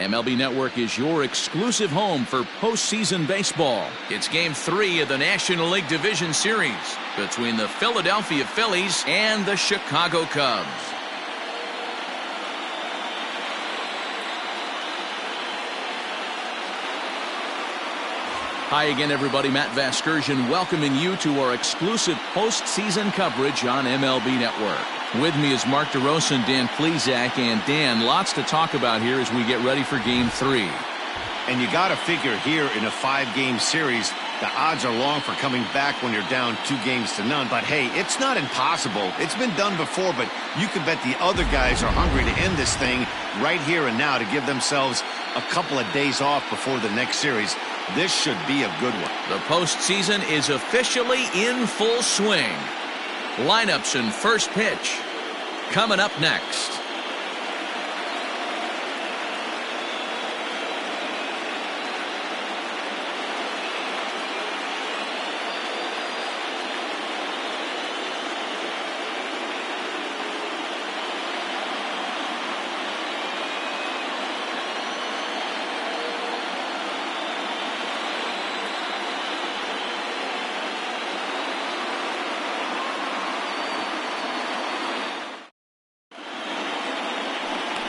MLB Network is your exclusive home for postseason baseball. It's Game 3 of the National League Division Series between the Philadelphia Phillies and the Chicago Cubs. Hi again, everybody. Matt Vasgersian welcoming you to our exclusive postseason coverage on MLB Network. With me is Mark DeRosa and Dan Plesac. And Dan, lots to talk about here as we get ready for Game 3. And you got to figure here in a 5-game series, the odds are long for coming back when you're down 2-0. But hey, it's not impossible. It's been done before, but you can bet the other guys are hungry to end this thing right here and now to give themselves a couple of days off before the next series. This should be a good one. The postseason is officially in full swing. Lineups and first pitch coming up next.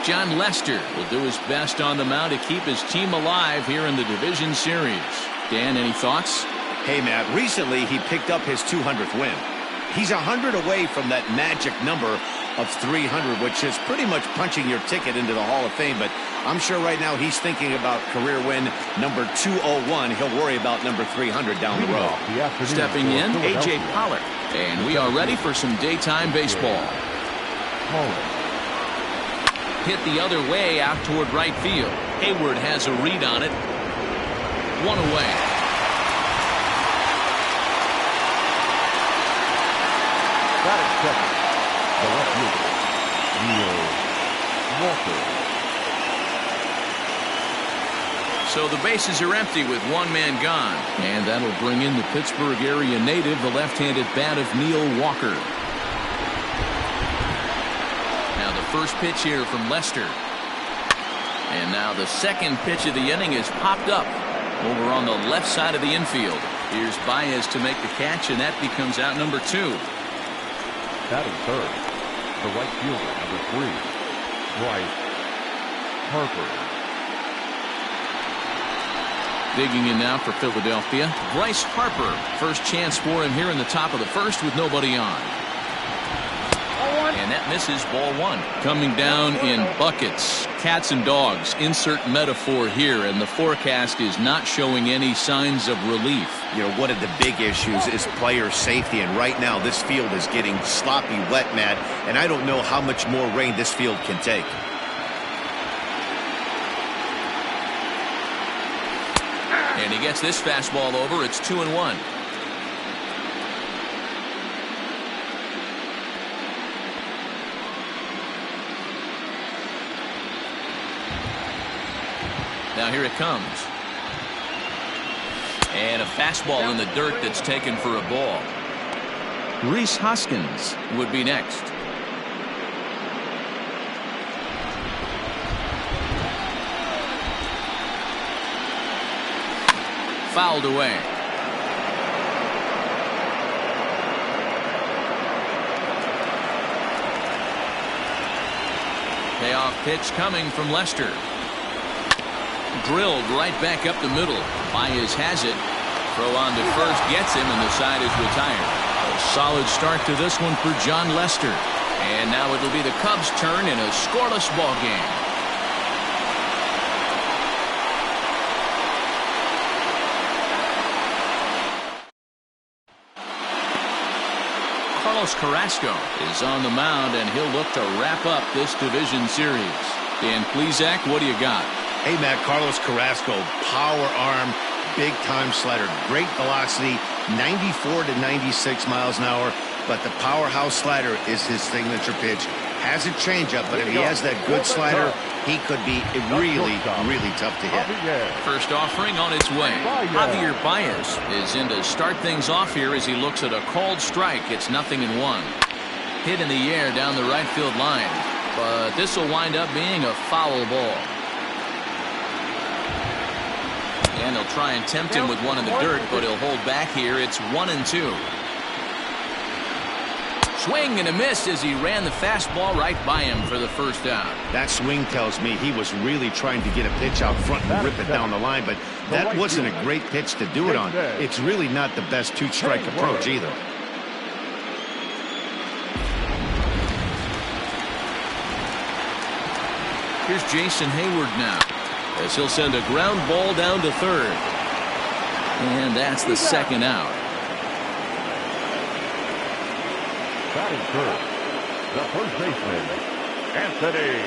Jon Lester will do his best on the mound to keep his team alive here in the division series. Dan, any thoughts? Hey, Matt, recently he picked up his 200th win. He's 100 away from that magic number of 300, which is pretty much punching your ticket into the Hall of Fame. But I'm sure right now he's thinking about career win number 201. He'll worry about number 300 down the road. Stepping in, A.J. Pollard. And we are ready for some daytime baseball. Hit the other way out toward right field. Hayward has a read on it. One away. That is second. The left fielder, Neil Walker. So the bases are empty with one man gone. And that'll bring in the Pittsburgh area native, the left-handed bat of Neil Walker. First pitch here from Lester. And now the second pitch of the inning is popped up over on the left side of the infield. Here's Baez to make the catch, and that becomes out number 2. Batting third, the right fielder, number 3, Bryce Harper. Digging in now for Philadelphia, Bryce Harper. First chance for him here in the top of the first with nobody on. And that misses, ball 1. Coming down in buckets, cats and dogs, insert metaphor here, and the forecast is not showing any signs of relief. You know, one of the big issues is player safety, and right now this field is getting sloppy wet, Matt, and I don't know how much more rain this field can take. And he gets this fastball over. It's 2-1. Now here it comes. And a fastball in the dirt that's taken for a ball. Rhys Hoskins would be next. Fouled away. Payoff pitch coming from Lester. Drilled right back up the middle. Baez has it. Throw on to first gets him, and the side is retired. A solid start to this one for Jon Lester. And now it'll be the Cubs' turn in a scoreless ball game. Carlos Carrasco is on the mound, and he'll look to wrap up this division series. Dan Plesac, what do you got? Hey, Matt, Carlos Carrasco, power arm, big-time slider, great velocity, 94 to 96 miles an hour, but the powerhouse slider is his signature pitch. Has a changeup, but if he has that good slider, he could be really, really tough to hit. First offering on its way. Javier Baez is in to start things off here as he looks at a called strike. It's 0-1. Hit in the air down the right field line, but this will wind up being a foul ball. And they'll try and tempt him with one in the dirt, but he'll hold back here. It's 1-2. Swing and a miss as he ran the fastball right by him for the first out. That swing tells me he was really trying to get a pitch out front and rip it down the line, but that wasn't a great pitch to do it on. It's really not the best two-strike approach either. Here's Jason Hayward now, as he'll send a ground ball down to third. And that's the second out. Batting third, the first baseman, Anthony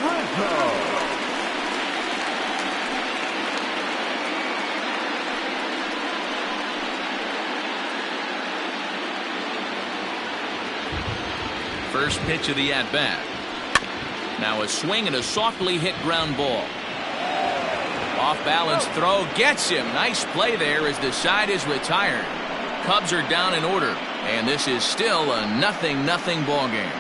Rizzo. First pitch of the at-bat. Now a swing and a softly hit ground ball. Off-balance throw gets him. Nice play there as the side is retired. Cubs are down in order, and this is still a 0-0 ball game.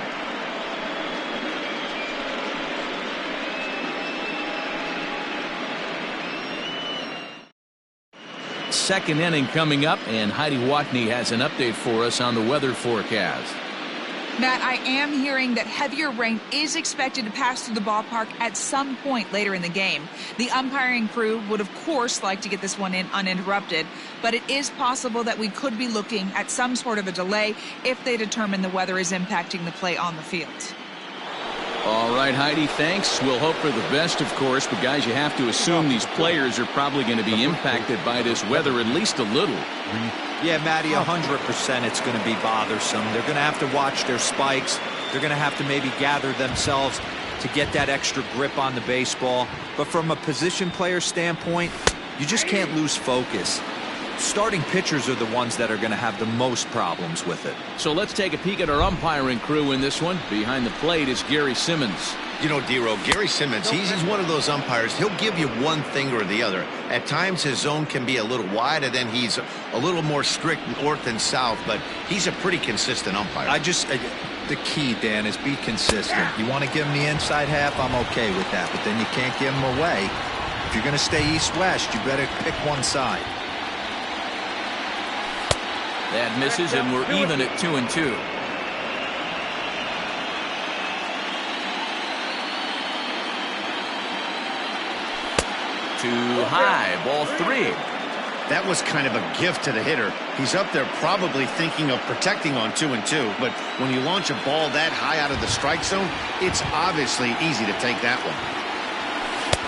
Second inning coming up, and Heidi Watney has an update for us on the weather forecast. Matt, I am hearing that heavier rain is expected to pass through the ballpark at some point later in the game. The umpiring crew would, of course, like to get this one in uninterrupted, but it is possible that we could be looking at some sort of a delay if they determine the weather is impacting the play on the field. All right, Heidi, thanks. We'll hope for the best, of course, but guys, you have to assume these players are probably going to be impacted by this weather at least a little. Yeah, Matty, 100% it's going to be bothersome. They're going to have to watch their spikes. They're going to have to maybe gather themselves to get that extra grip on the baseball. But from a position player standpoint, you just can't lose focus. Starting pitchers are the ones that are going to have the most problems with it. So let's take a peek at our umpiring crew in this one. Behind the plate is Gary Simmons. You know, Dero, Gary Simmons, he's one of those umpires. He'll give you one thing or the other. At times his zone can be a little wide, and then he's a little more strict north and south, but he's a pretty consistent umpire. The key, Dan, is be consistent. You want to give him the inside half, I'm okay with that, but then you can't give him away. If you're going to stay east-west, you better pick one side. That misses, and we're even at 2-2. Too high, ball 3. That was kind of a gift to the hitter. He's up there probably thinking of protecting on 2-2, but when you launch a ball that high out of the strike zone, it's obviously easy to take that one.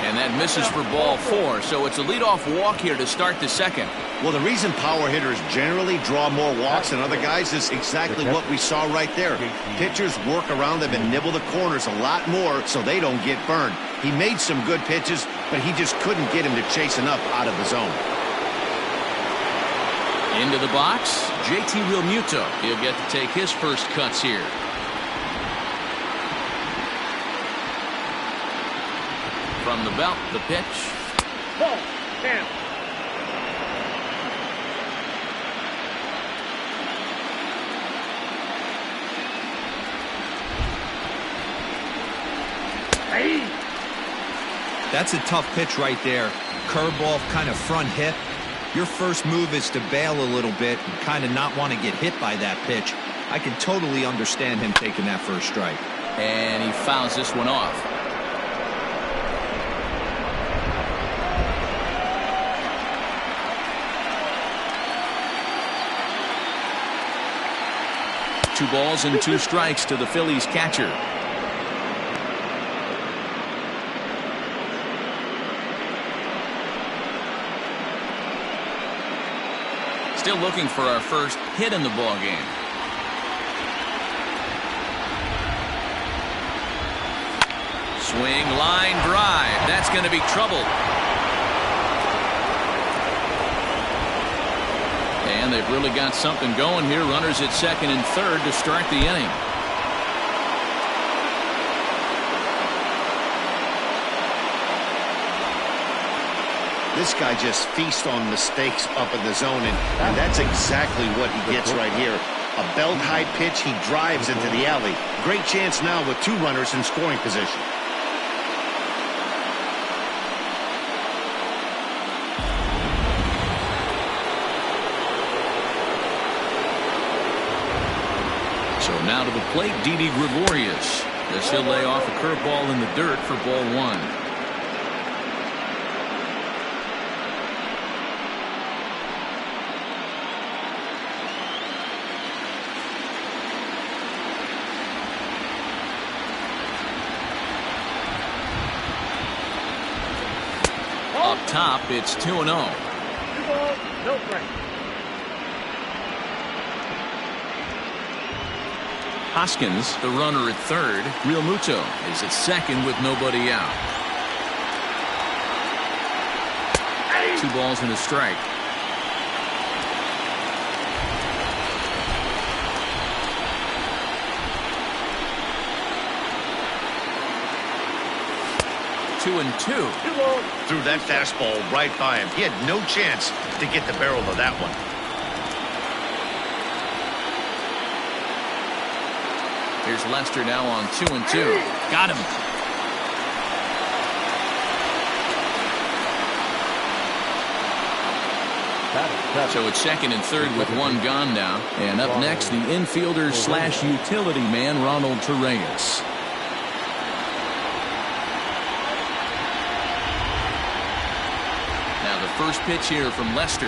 And that misses for ball 4, so it's a leadoff walk here to start the second. Well, the reason power hitters generally draw more walks than other guys is exactly what we saw right there. Pitchers work around them and nibble the corners a lot more so they don't get burned. He made some good pitches, but he just couldn't get him to chase enough out of the zone. Into the box, JT Realmuto. He'll get to take his first cuts here. From the belt, the pitch. Ball, 10. That's a tough pitch right there. Curveball, kind of front hip. Your first move is to bail a little bit and kind of not want to get hit by that pitch. I can totally understand him taking that first strike. And he fouls this one off. Two balls and 2 strikes to the Phillies catcher. Still looking for our first hit in the ball game. Swing, line drive. That's going to be trouble. And they've really got something going here. Runners at second and third to start the inning. This guy just feasts on mistakes up in the zone, and that's exactly what he gets right here. A belt-high pitch, he drives into the alley. Great chance now with 2 runners in scoring position. Now to the plate, Didi Gregorius. As he'll lay off a curveball in the dirt for ball one. Up top, it's 2-0. 2 balls, no strikes. Hoskins, the runner at third. Real Muto is at second with nobody out. 2 balls and a strike. Two and two. Threw that fastball right by him. He had no chance to get the barrel of that one. Here's Lester now on 2 and 2. Got him. So it's second and third with one gone now. And up next, the infielder slash utility man, Ronald Torreyes. Now the first pitch here from Lester.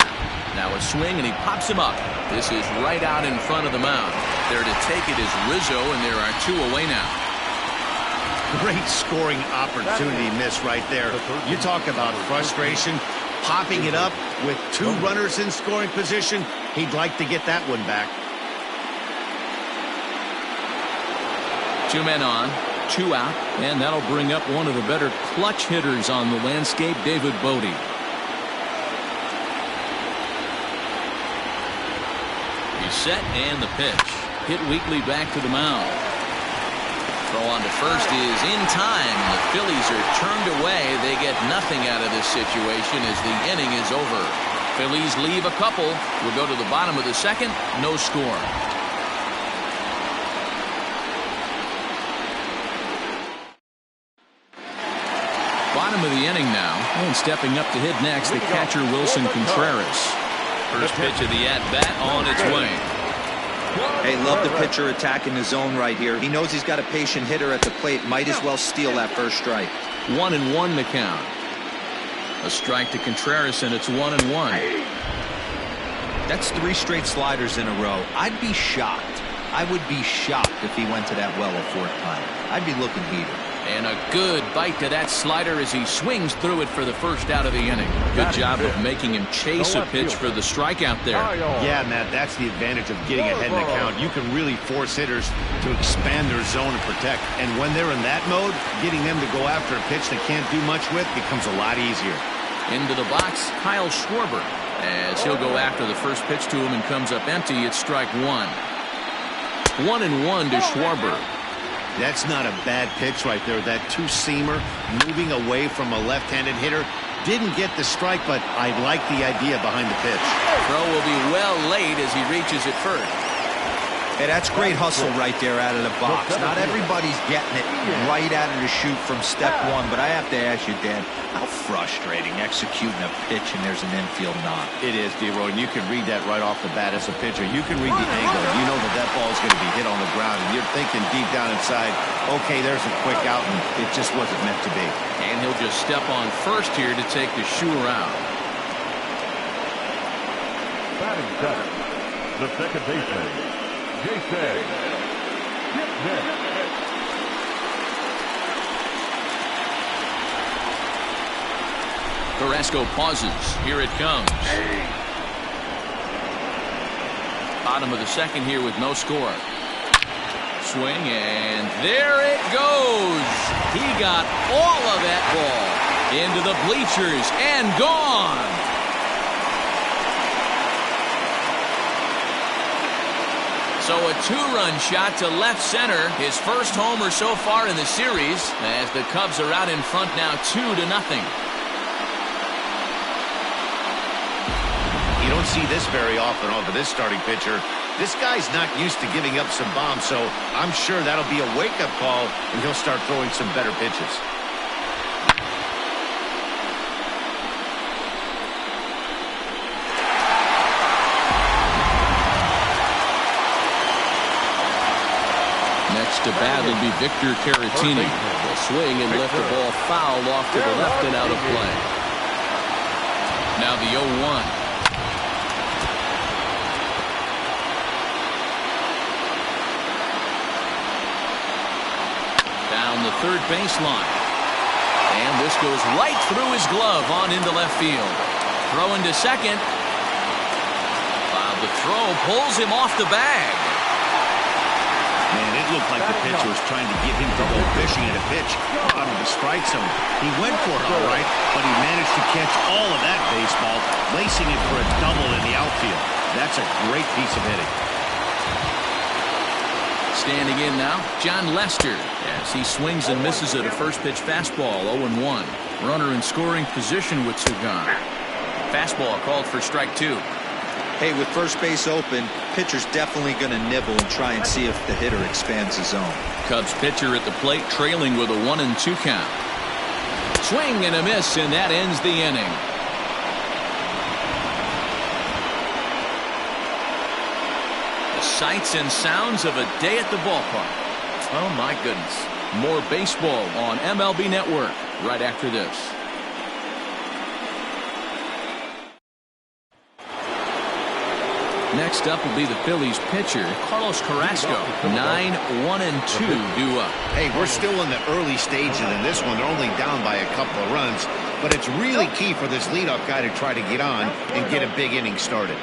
Now a swing, and he pops him up. This is right out in front of the mound. There to take it is Rizzo, and there are 2 away now. Great scoring opportunity miss right there. You talk about frustration. Popping it up with 2 runners in scoring position. He'd like to get that one back. 2 men on, 2 out, and that'll bring up one of the better clutch hitters on the landscape, David Bodie. He's set, and the pitch. Hit weakly back to the mound. Throw on to first is in time. The Phillies are turned away. They get nothing out of this situation as the inning is over. Phillies leave a couple. We'll go to the bottom of the second. No score. Bottom of the inning now. And stepping up to hit next, the catcher Wilson Contreras. First pitch of the at-bat on its way. Hey, love the pitcher attacking the zone right here. He knows he's got a patient hitter at the plate. Might as well steal that first strike. 1-1 the count. A strike to Contreras, and it's 1-1. That's 3 straight sliders in a row. I'd be shocked. I would be shocked if he went to that well a 4th time. I'd be looking heated. And a good bite to that slider as he swings through it for the first out of the inning. Good job of making him chase a pitch for the strikeout there. Yeah, Matt, that's the advantage of getting ahead in the count. You can really force hitters to expand their zone and protect. And when they're in that mode, getting them to go after a pitch they can't do much with becomes a lot easier. Into the box, Kyle Schwarber. As he'll go after the first pitch to him and comes up empty, it's strike 1. 1-1 to Schwarber. That's not a bad pitch right there. That 2-seamer moving away from a left-handed hitter. Didn't get the strike, but I like the idea behind the pitch. Throw will be well laid as he reaches it first. Hey, that's great hustle right there out of the box. Not everybody's getting it right out of the chute from step 1, but I have to ask you, Dan, how frustrating executing a pitch and there's an infield knock. It is, D-Roy, and you can read that right off the bat as a pitcher. You can read the angle. You know that ball is going to be hit on the ground, and you're thinking deep down inside, okay, there's a quick out, and it just wasn't meant to be. And he'll just step on first here to take the shooter out. Batting seventh, the second baseman, Jason. Carrasco pauses. Here it comes. Bottom of the second here with no score. Swing, and there it goes. He got all of that ball into the bleachers and gone. So a 2-run shot to left center. His first homer so far in the series as the Cubs are out in front now 2-0. You don't see this very often off of this starting pitcher. This guy's not used to giving up some bombs, so I'm sure that'll be a wake-up call, and he'll start throwing some better pitches. to bat will be Victor Caratini. Will swing and lift the ball foul off to the left and out of play. Now the 0-1. Down the third baseline. And this goes right through his glove on into left field. Throw into second. The throw pulls him off the bag. Man, it looked like the pitcher was trying to get him to go fishing at a pitch out of the strike zone. He went for it all right, but he managed to catch all of that baseball, lacing it for a double in the outfield. That's a great piece of hitting. Standing in now, John Lester, as he swings and misses at a first pitch fastball, 0-1. Runner in scoring position with two gone. Fastball called for strike two. Hey, with first base open, pitcher's definitely going to nibble and try and see if the hitter expands his zone. Cubs pitcher at the plate trailing with a 1-2 count. Swing and a miss, and that ends the inning. The sights and sounds of a day at the ballpark. Oh my goodness. More baseball on MLB Network right after this. Next up will be the Phillies pitcher, Carlos Carrasco. 9-1-2 due up. Hey, we're still in the early stages in this one. They're only down by a couple of runs, but it's really key for this leadoff guy to try to get on and get a big inning started.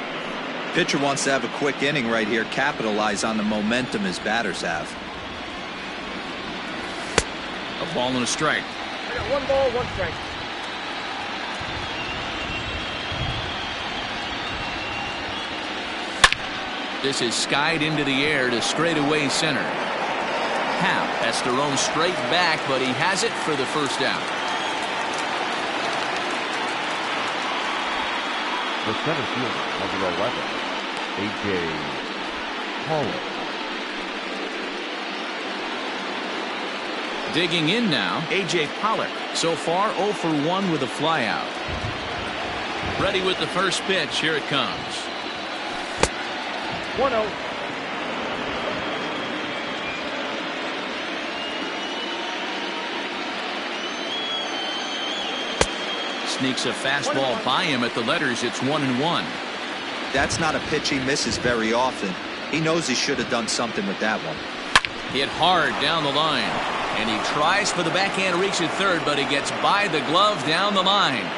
Pitcher wants to have a quick inning right here, capitalize on the momentum his batters have. A ball and a strike. One ball, one strike. This is skied into the air to straightaway center. Happ has to roam straight back, but he has it for the first out. The center fielder, number 11, A.J. Pollock. Digging in now, A.J. Pollock. So far 0 for 1 with a flyout. Ready with the first pitch. Here it comes. 1-0. Sneaks a fastball by him at the letters. It's 1-1. That's not a pitch he misses very often. He knows he should have done something with that one. Hit hard down the line. And he tries for the backhand reach at third, but he gets by the glove down the line.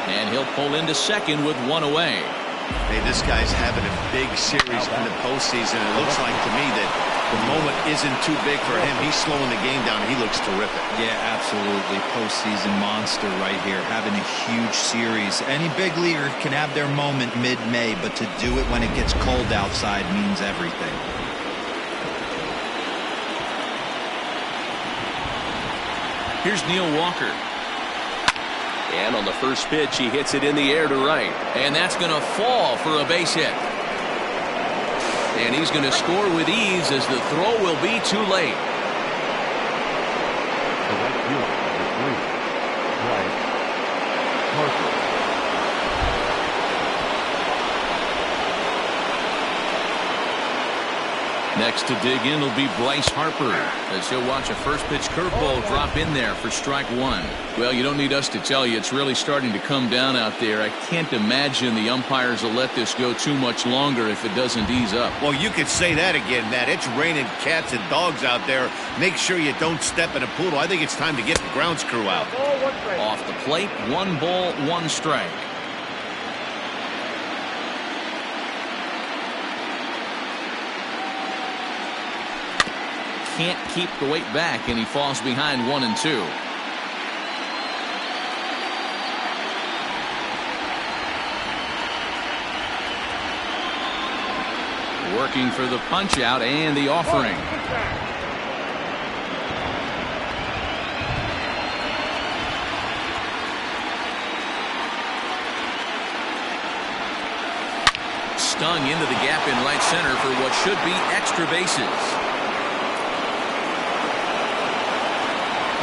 And he'll pull into second with one away. Hey, this guy's having a big series in the postseason. It looks like to me that the moment isn't too big for him. He's slowing the game down. He looks terrific. Yeah, absolutely. Postseason monster right here, having a huge series. Any big leaguer can have their moment mid-May, but to do it when it gets cold outside means everything. Here's Neil Walker. And on the first pitch, he hits it in the air to right. And that's going to fall for a base hit. And he's going to score with ease as the throw will be too late. The right fielder, number 3, Bryce Harper. Next to dig in will be Bryce Harper, as he'll watch a first pitch curveball drop in there for strike one. Well, you don't need us to tell you, it's really starting to come down out there. I can't imagine the umpires will let this go too much longer if it doesn't ease up. Well, you could say that again, Matt. It's raining cats and dogs out there. Make sure you don't step in a poodle. I think it's time to get the grounds crew out. Off the plate, 1 ball, 1 strike. Can't keep the weight back, and he falls behind 1 and 2. Working for the punch out and the offering. Stung into the gap in right center for what should be extra bases.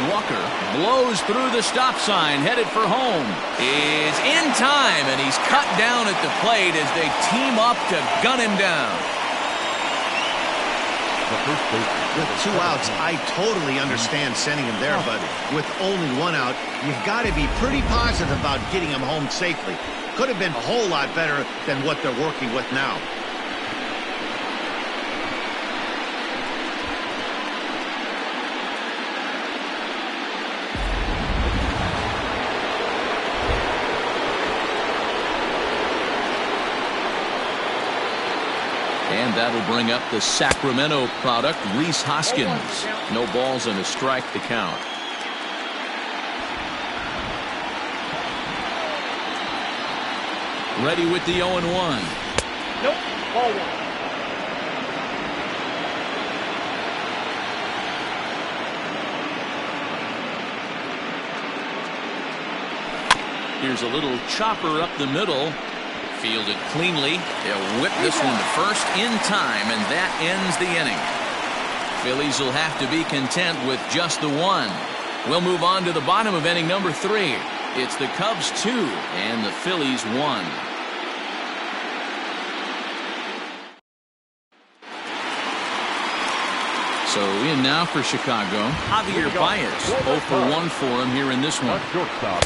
Walker blows through the stop sign, headed for home. Is in time, and he's cut down at the plate as they team up to gun him down. the first baseman. With 2 outs, I totally understand sending him there, but with only 1 out, you've got to be pretty positive about getting him home safely. Could have been a whole lot better than what they're working with now. And that'll bring up the Sacramento product, Rhys Hoskins. No balls and a strike to count. Ready with the 0-1. Nope, ball 1. Here's a little chopper up the middle. Fielded cleanly. They'll whip this one to first in time, and that ends the inning. Phillies will have to be content with just the 1. We'll move on to the bottom of inning number 3. It's the Cubs 2 and the Phillies 1. So in now for Chicago, Javier Baez. 0 for 1 for him here in this one. Shortstop.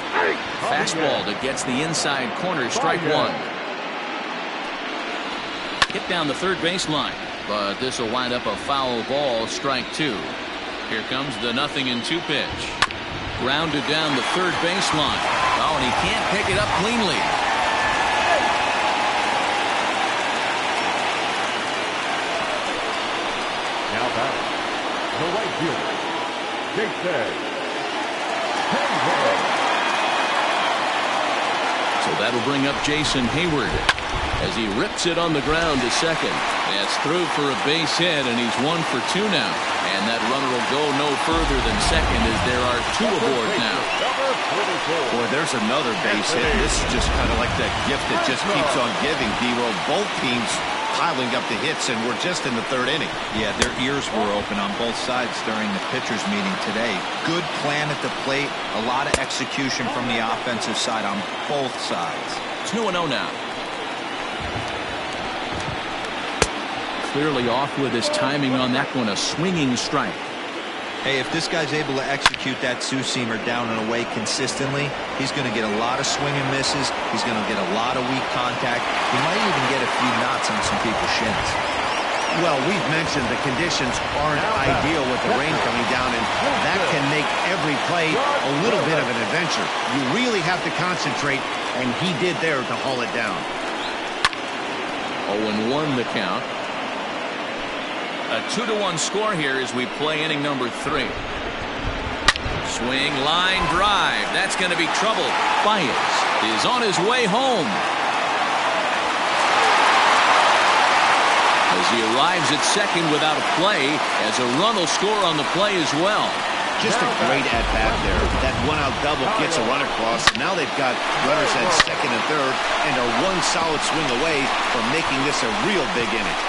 Fastball that gets the inside corner, strike 1. Hit down the third baseline, but this will wind up a foul ball, strike 2. Here comes the 0-2 pitch. Grounded down the third baseline. Oh, and he can't pick it up cleanly. Now batting, the right fielder, Jason Hayward. So that'll bring up Jason Hayward as he rips it on the ground to second. That's through for a base hit, and he's 1 for 2 now. And that runner will go no further than second as there are 2 aboard now. Boy, there's another base hit. This is just kind of like that gift that just keeps on giving, D-Roll. Both teams piling up the hits, and we're just in the 3rd inning. Yeah, their ears were open on both sides during the pitchers meeting today. Good plan at the plate, a lot of execution from the offensive side on both sides. 2-0 now. Clearly off with his timing on that one, a swinging strike. Hey, if this guy's able to execute that two-seamer down and away consistently, he's going to get a lot of swing and misses. He's going to get a lot of weak contact. He might even get a few knots on some people's shins. Well, we've mentioned the conditions aren't ideal with the rain coming down, and that can make every play a little bit of an adventure. You really have to concentrate, and he did there to haul it down. 0-1 the count. A 2-1 score here as we play inning number 3. Swing, line drive. That's going to be trouble. Baez is on his way home. As he arrives at second without a play, as a run will score on the play as well. Just a great at-bat there. That 1-out double gets a run across. Now they've got runners at second and third, and are 1 solid swing away from making this a real big inning.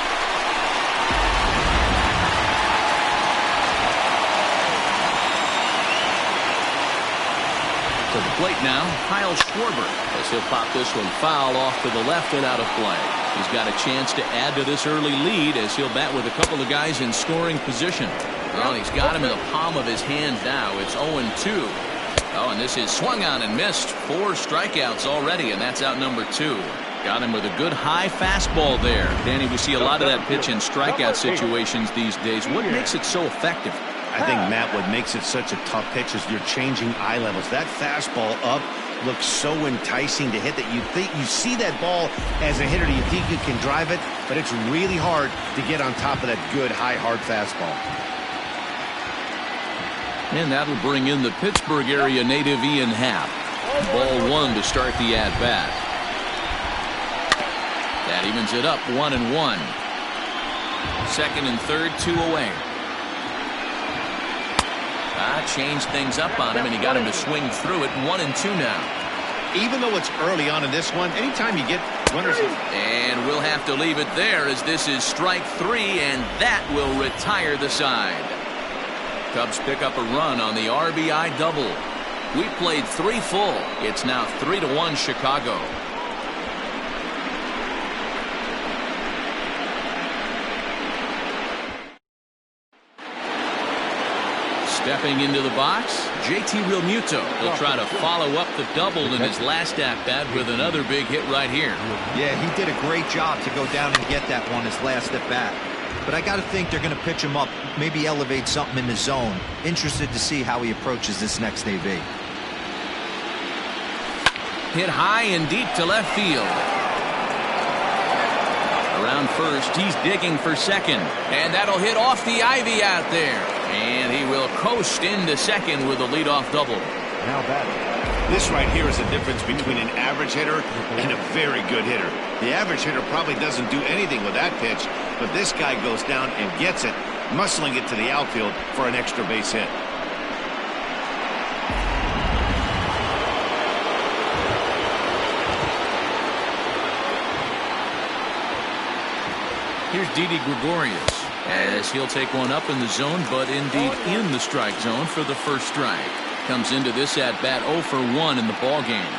To the plate now, Kyle Schwarber, as he'll pop this one foul off to the left and out of play. He's got a chance to add to this early lead as he'll bat with a couple of guys in scoring position. Well, he's got him in the palm of his hand now. It's 0-2. Oh, and this is swung on and missed. 4 strikeouts already, and that's out number 2. Got him with a good high fastball there. Danny, we see a lot of that pitch in strikeout situations these days. What makes it so effective? I think, Matt, what makes it such a tough pitch is you're changing eye levels. That fastball up looks so enticing to hit that you think you see that ball as a hitter, you think you can drive it, but it's really hard to get on top of that good high hard fastball. And that'll bring in the Pittsburgh area native Ian Happ. Ball 1 to start the at-bat. That evens it up 1-1. Second and third, 2 away. Changed things up on him, and he got him to swing through it. 1-2 now. Even though it's early on in this one, anytime you get runners. And we'll have to leave it there as this is strike 3, and that will retire the side. Cubs pick up a run on the RBI double. We played 3 full. It's now 3-1 Chicago. Stepping into the box, JT Realmuto. He'll try to follow up the double in his last at-bat with another big hit right here. Yeah, he did a great job to go down and get that one his last at-bat. But I got to think they're going to pitch him up, maybe elevate something in the zone. Interested to see how he approaches this next AB. Hit high and deep to left field. Around first, he's digging for second. And that'll hit off the ivy out there. And he will coast into second with a leadoff double. Now batting. This right here is the difference between an average hitter and a very good hitter. The average hitter probably doesn't do anything with that pitch, but this guy goes down and gets it, muscling it to the outfield for an extra base hit. Here's Didi Gregorius as he'll take one up in the zone, but indeed in the strike zone for the first strike. Comes into this at bat 0 for 1 in the ball game.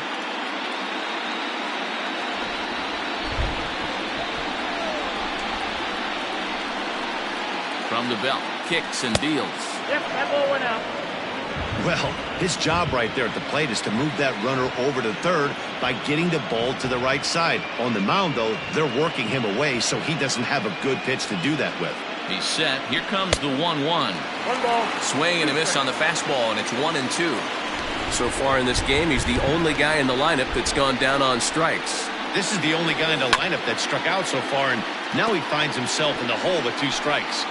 From the belt, kicks and deals. Yep, that ball went out. Well, his job right there at the plate is to move that runner over to third by getting the ball to the right side. On the mound, though, they're working him away, so he doesn't have a good pitch to do that with. He's set. Here comes the 1-1. One ball. Swing and a miss on the fastball, and it's 1-2. So far in this game, he's the only guy in the lineup that's gone down on strikes. This is the only guy in the lineup that struck out so far, and now he finds himself in the hole with 2 strikes.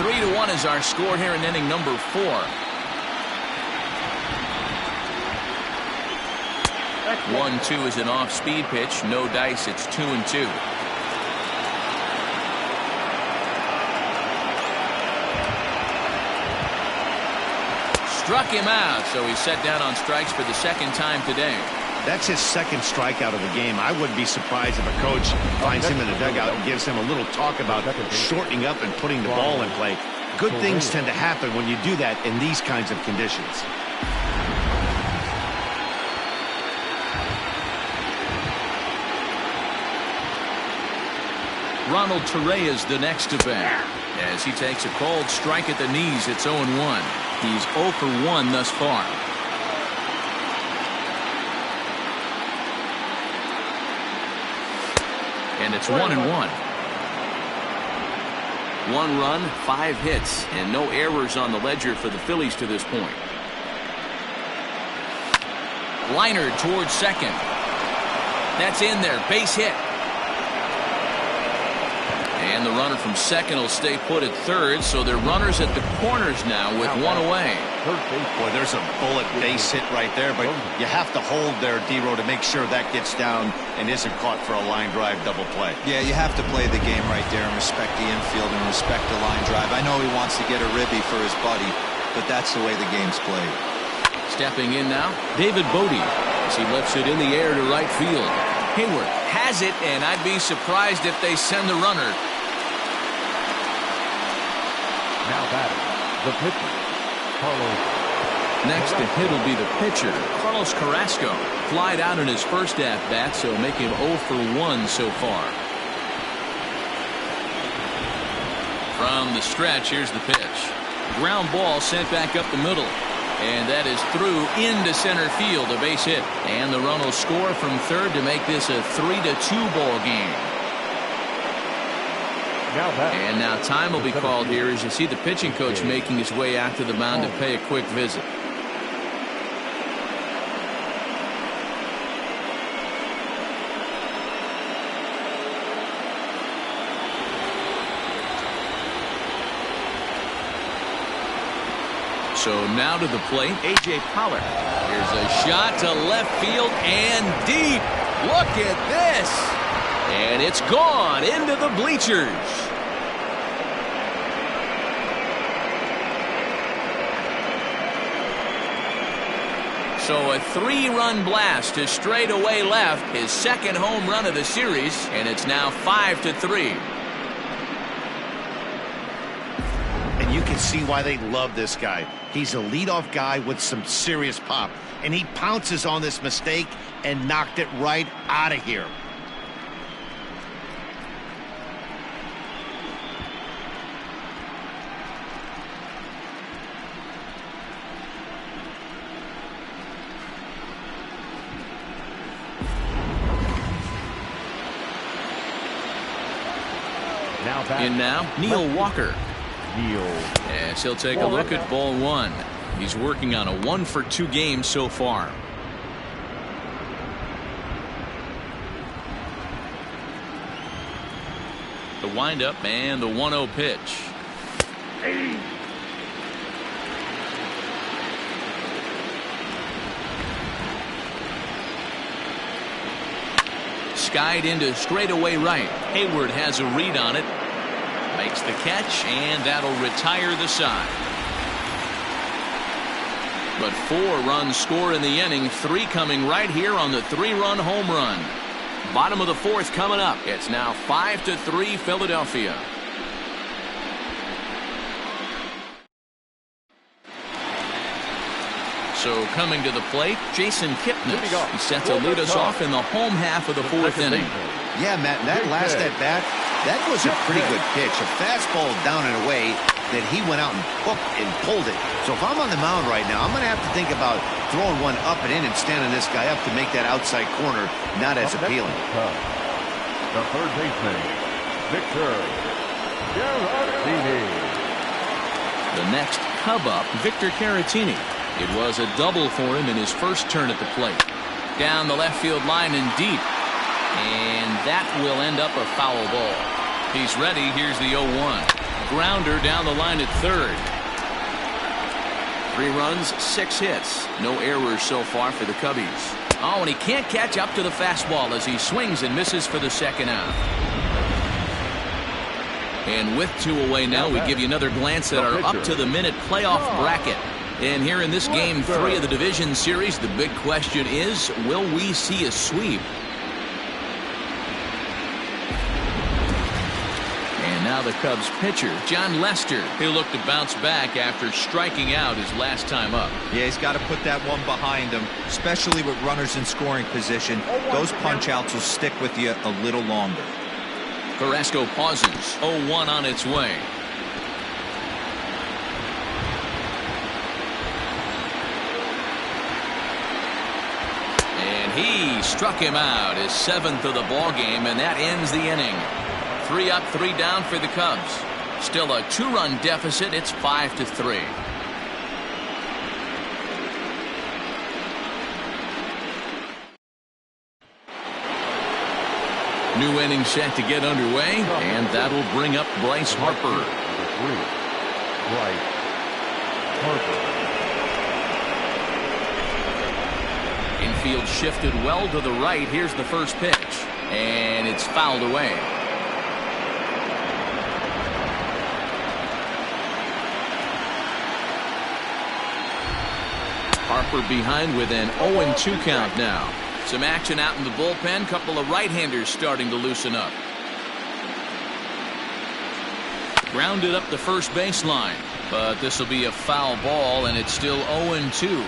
3-1 is our score here in inning number 4. 1-2 is an off-speed pitch. No dice. It's 2-2. Struck him out, so he's set down on strikes for the second time today. That's his second strikeout of the game. I wouldn't be surprised if a coach finds him in the dugout and gives him a little talk about shortening up and putting the ball in play. Good things tend to happen when you do that in these kinds of conditions. Ronald Torreyes the next to bat. As he takes a cold strike at the knees, it's 0-1. He's 0 for 1 thus far. And it's 1-1. 1 run, 5 hits, and no errors on the ledger for the Phillies to this point. Liner towards second. That's in there. Base hit. And the runner from second will stay put at third, so they're runners at the corners now with 1 away. Boy, there's a bullet base hit right there, but you have to hold there, D-Row, to make sure that gets down and isn't caught for a line drive double play. Yeah, you have to play the game right there and respect the infield and respect the line drive. I know he wants to get a ribby for his buddy, but that's the way the game's played. Stepping in now, David Bodie, as he lifts it in the air to right field. Hayward has it, and I'd be surprised if they send the runner. Now batting. The pitcher. Carlos. Next to hit will be the pitcher, Carlos Carrasco. Flied out in his first at-bat, so make him 0 for 1 so far. From the stretch, here's the pitch. Ground ball sent back up the middle. And that is through into center field, a base hit. And the run will score from third to make this a 3-2 ball game. And now time will be called here as you see the pitching coach making his way out to the mound to pay a quick visit. So now to the plate, A.J. Pollard. Here's a shot to left field and deep. Look at this. And it's gone into the bleachers. So a 3-run blast to straightaway left, his second home run of the series, and it's now 5-3. And you can see why they love this guy. He's a leadoff guy with some serious pop, and he pounces on this mistake and knocked it right out of here. In now, Neil Walker. Neil. As he'll take a look at ball one. He's working on a 1-for-2 game so far. The windup and the 1-0 pitch. Skied into straightaway right. Hayward has a read on it. Makes the catch, and that'll retire the side. But 4 runs score in the inning, 3 coming right here on the 3-run home run. Bottom of the 4th coming up. It's now 5-3 Philadelphia. So coming to the plate, Jason Kipnis. He's set to lead us off in the home half of the 4th inning. Yeah, Matt, that last at-bat, that was a pretty good pitch. A fastball down and away that he went out and hooked and pulled it. So if I'm on the mound right now, I'm going to have to think about throwing one up and in and standing this guy up to make that outside corner not as appealing. The third baseman, Victor Caratini. The next Cub up, Victor Caratini. It was a double for him in his first turn at the plate. Down the left field line and deep. And that will end up a foul ball. He's ready. Here's the 0-1. Grounder down the line at third. 3 runs, 6 hits. No errors so far for the Cubbies. Oh, and he can't catch up to the fastball as he swings and misses for the second out. And with 2 away now, we give you another glance at our up-to-the-minute playoff bracket. And here in this Game 3 of the Division Series, the big question is, will we see a sweep? And now the Cubs pitcher, John Lester, he'll look to bounce back after striking out his last time up. Yeah, he's got to put that one behind him, especially with runners in scoring position. Those punch-outs will stick with you a little longer. Carrasco pauses. 0-1 on its way. He struck him out, his 7th of the ball game, and that ends the inning. 3 up, 3 down for the Cubs. Still a 2-run deficit. It's 5-3. New inning set to get underway, and that'll bring up Bryce Harper. Bryce Harper. Infield shifted well to the right. Here's the first pitch, and it's fouled away. Harper behind with an 0-2 count now. Some action out in the bullpen. Couple of right-handers starting to loosen up. Grounded up the first baseline, but this will be a foul ball, and it's still 0-2.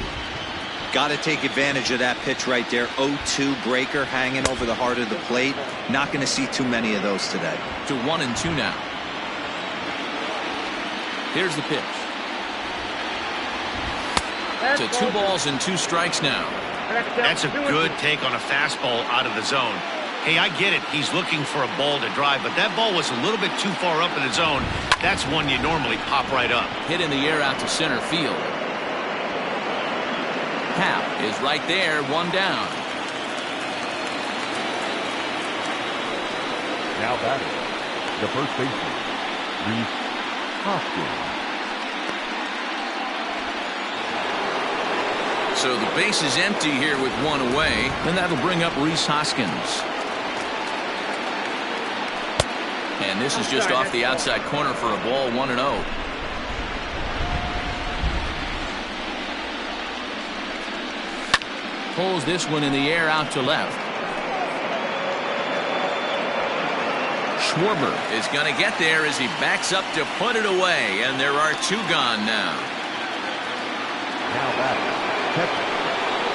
Got to take advantage of that pitch right there. 0-2 breaker hanging over the heart of the plate. Not going to see too many of those today. To 1-2 now. Here's the pitch. To 2 balls and 2 strikes now. That's a good take on a fastball out of the zone. Hey, I get it. He's looking for a ball to drive, but that ball was a little bit too far up in the zone. That's one you normally pop right up. Hit in the air out to center field. Happ is right there, 1 down. Now batting, the first baseman, Rhys Hoskins. So the base is empty here with 1 away, and that'll bring up Rhys Hoskins. And this is just off the outside corner for a ball, 1-0. Pulls this one in the air out to left. Schwarber is going to get there as he backs up to put it away, and there are 2 gone now. Now back.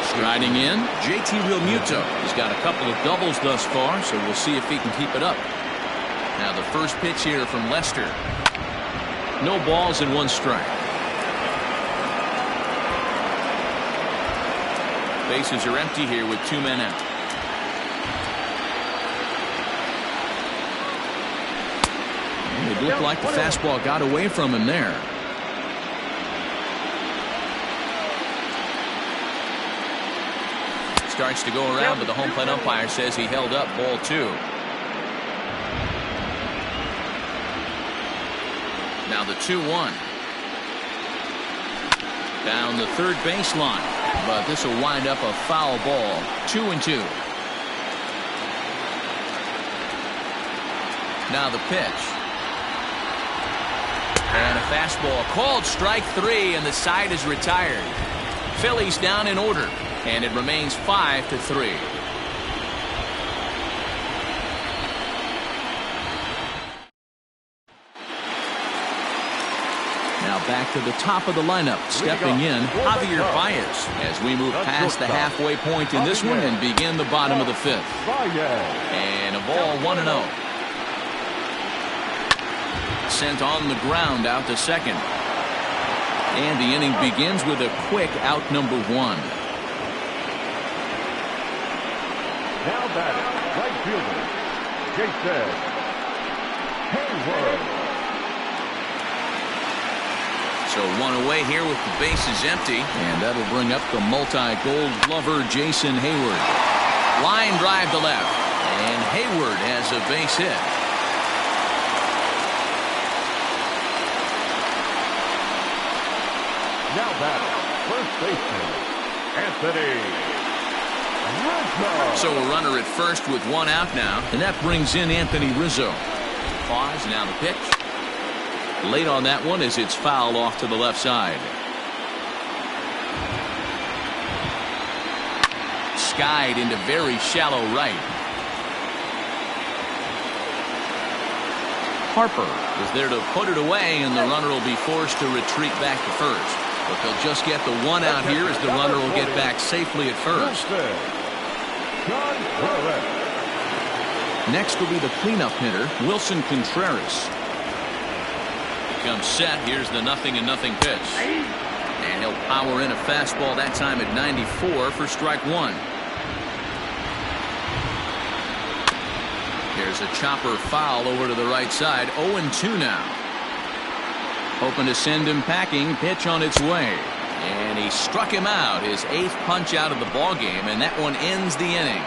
Striding in, JT Realmuto. He's got a couple of doubles thus far, so we'll see if he can keep it up. Now the first pitch here from Lester. No balls and 1 strike. Bases are empty here with 2 men out. looked like the fastball got away from him there. Starts to go around, but the home plate umpire says he held up ball 2. Now the 2-1. Down the third baseline, but this will wind up a foul ball. 2-2. Now the pitch. And a fastball called strike 3, and the side is retired. Phillies down in order, and it remains 5-3. Now back to the top of the lineup, stepping in, Javier Baez, as we move past the halfway point in this one and begin the bottom of the 5th. And a ball 1-0. Sent on the ground out to second. And the inning begins with a quick out number 1. Now batting, right fielder, Jason Hayward. So 1 away here with the bases empty. And that'll bring up the multi-gold glover Jason Hayward. Line drive to left. And Hayward has a base hit. Now batting, first baseman, Anthony Rizzo. So a runner at first with 1 out now. And that brings in Anthony Rizzo. Pause, now the pitch. Late on that one as it's fouled off to the left side. Skied into very shallow right. Harper is there to put it away, and the runner will be forced to retreat back to first. But they'll just get the 1 out here as the runner will get back safely at first. Next will be the cleanup hitter, Wilson Contreras. Comes set. Here's the 0-0 pitch. And he'll power in a fastball that time at 94 for strike 1. Here's a chopper foul over to the right side. 0-2 now. Hoping to send him packing. Pitch on its way. And he struck him out. His 8th punch out of the ball game, and that one ends the inning.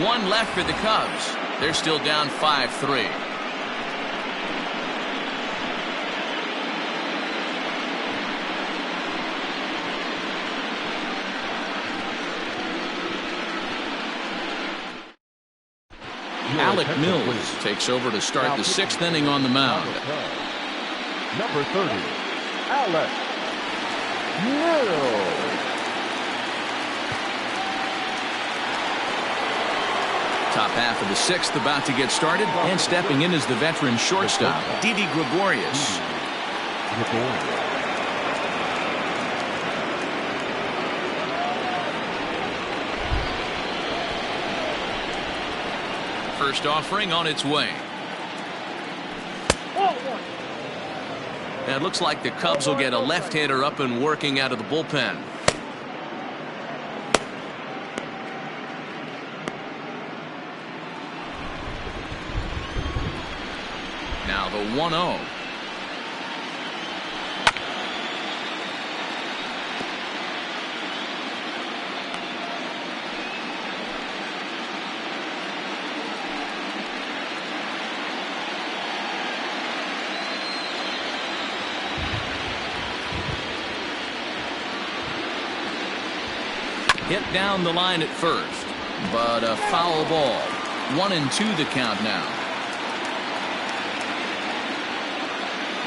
1 left for the Cubs. They're still down 5-3. Alec Mills takes over to start the 6th inning on the mound. Number 30, Alec Mills. Top half of the 6th about to get started, and stepping in is the veteran shortstop, Didi Gregorius. First offering on its way. And it looks like the Cubs will get a left-hander up and working out of the bullpen. Now the 1-0. Hit down the line at first, but a foul ball. 1-2 the count now.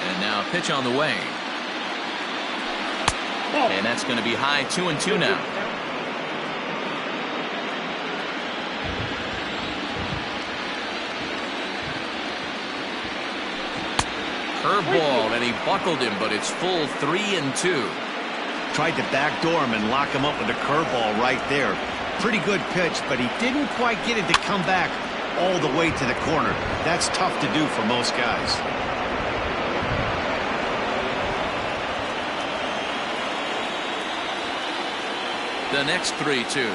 And now a pitch on the way. And that's going to be high. 2-2 now. Curveball, and he buckled him, but it's full 3-2. Tried to backdoor him and lock him up with a curveball right there. Pretty good pitch, but he didn't quite get it to come back all the way to the corner. That's tough to do for most guys. The next 3-2.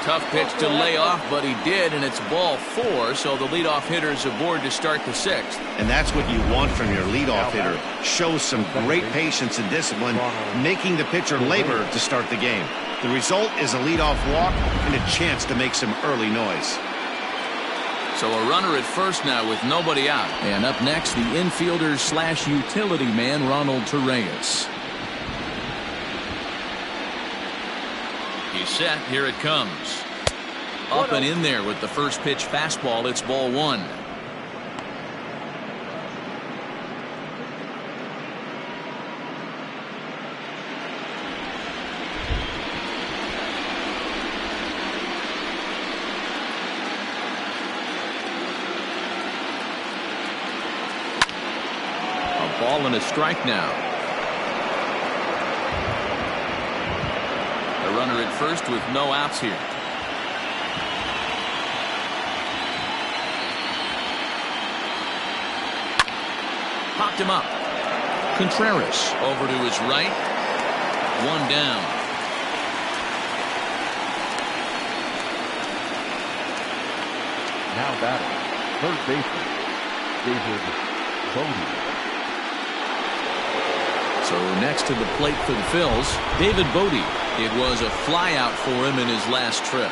Tough pitch to lay off, but he did, and it's ball 4, so the leadoff hitter is aboard to start the 6th. And that's what you want from your leadoff hitter. Shows some great patience and discipline, making the pitcher labor to start the game. The result is a leadoff walk and a chance to make some early noise. So a runner at first now with nobody out. And up next, the infielder / utility man, Ronald Torreyes. He's set. Here it comes. Up and in there with the first pitch fastball. It's ball 1. A ball and a strike now. A runner at first with no outs here. Popped him up. Contreras over to his right. 1 down. Now batting, third baseman, David Bodie. So next to the plate for the Phillies, David Bodie. It was a flyout for him in his last trip.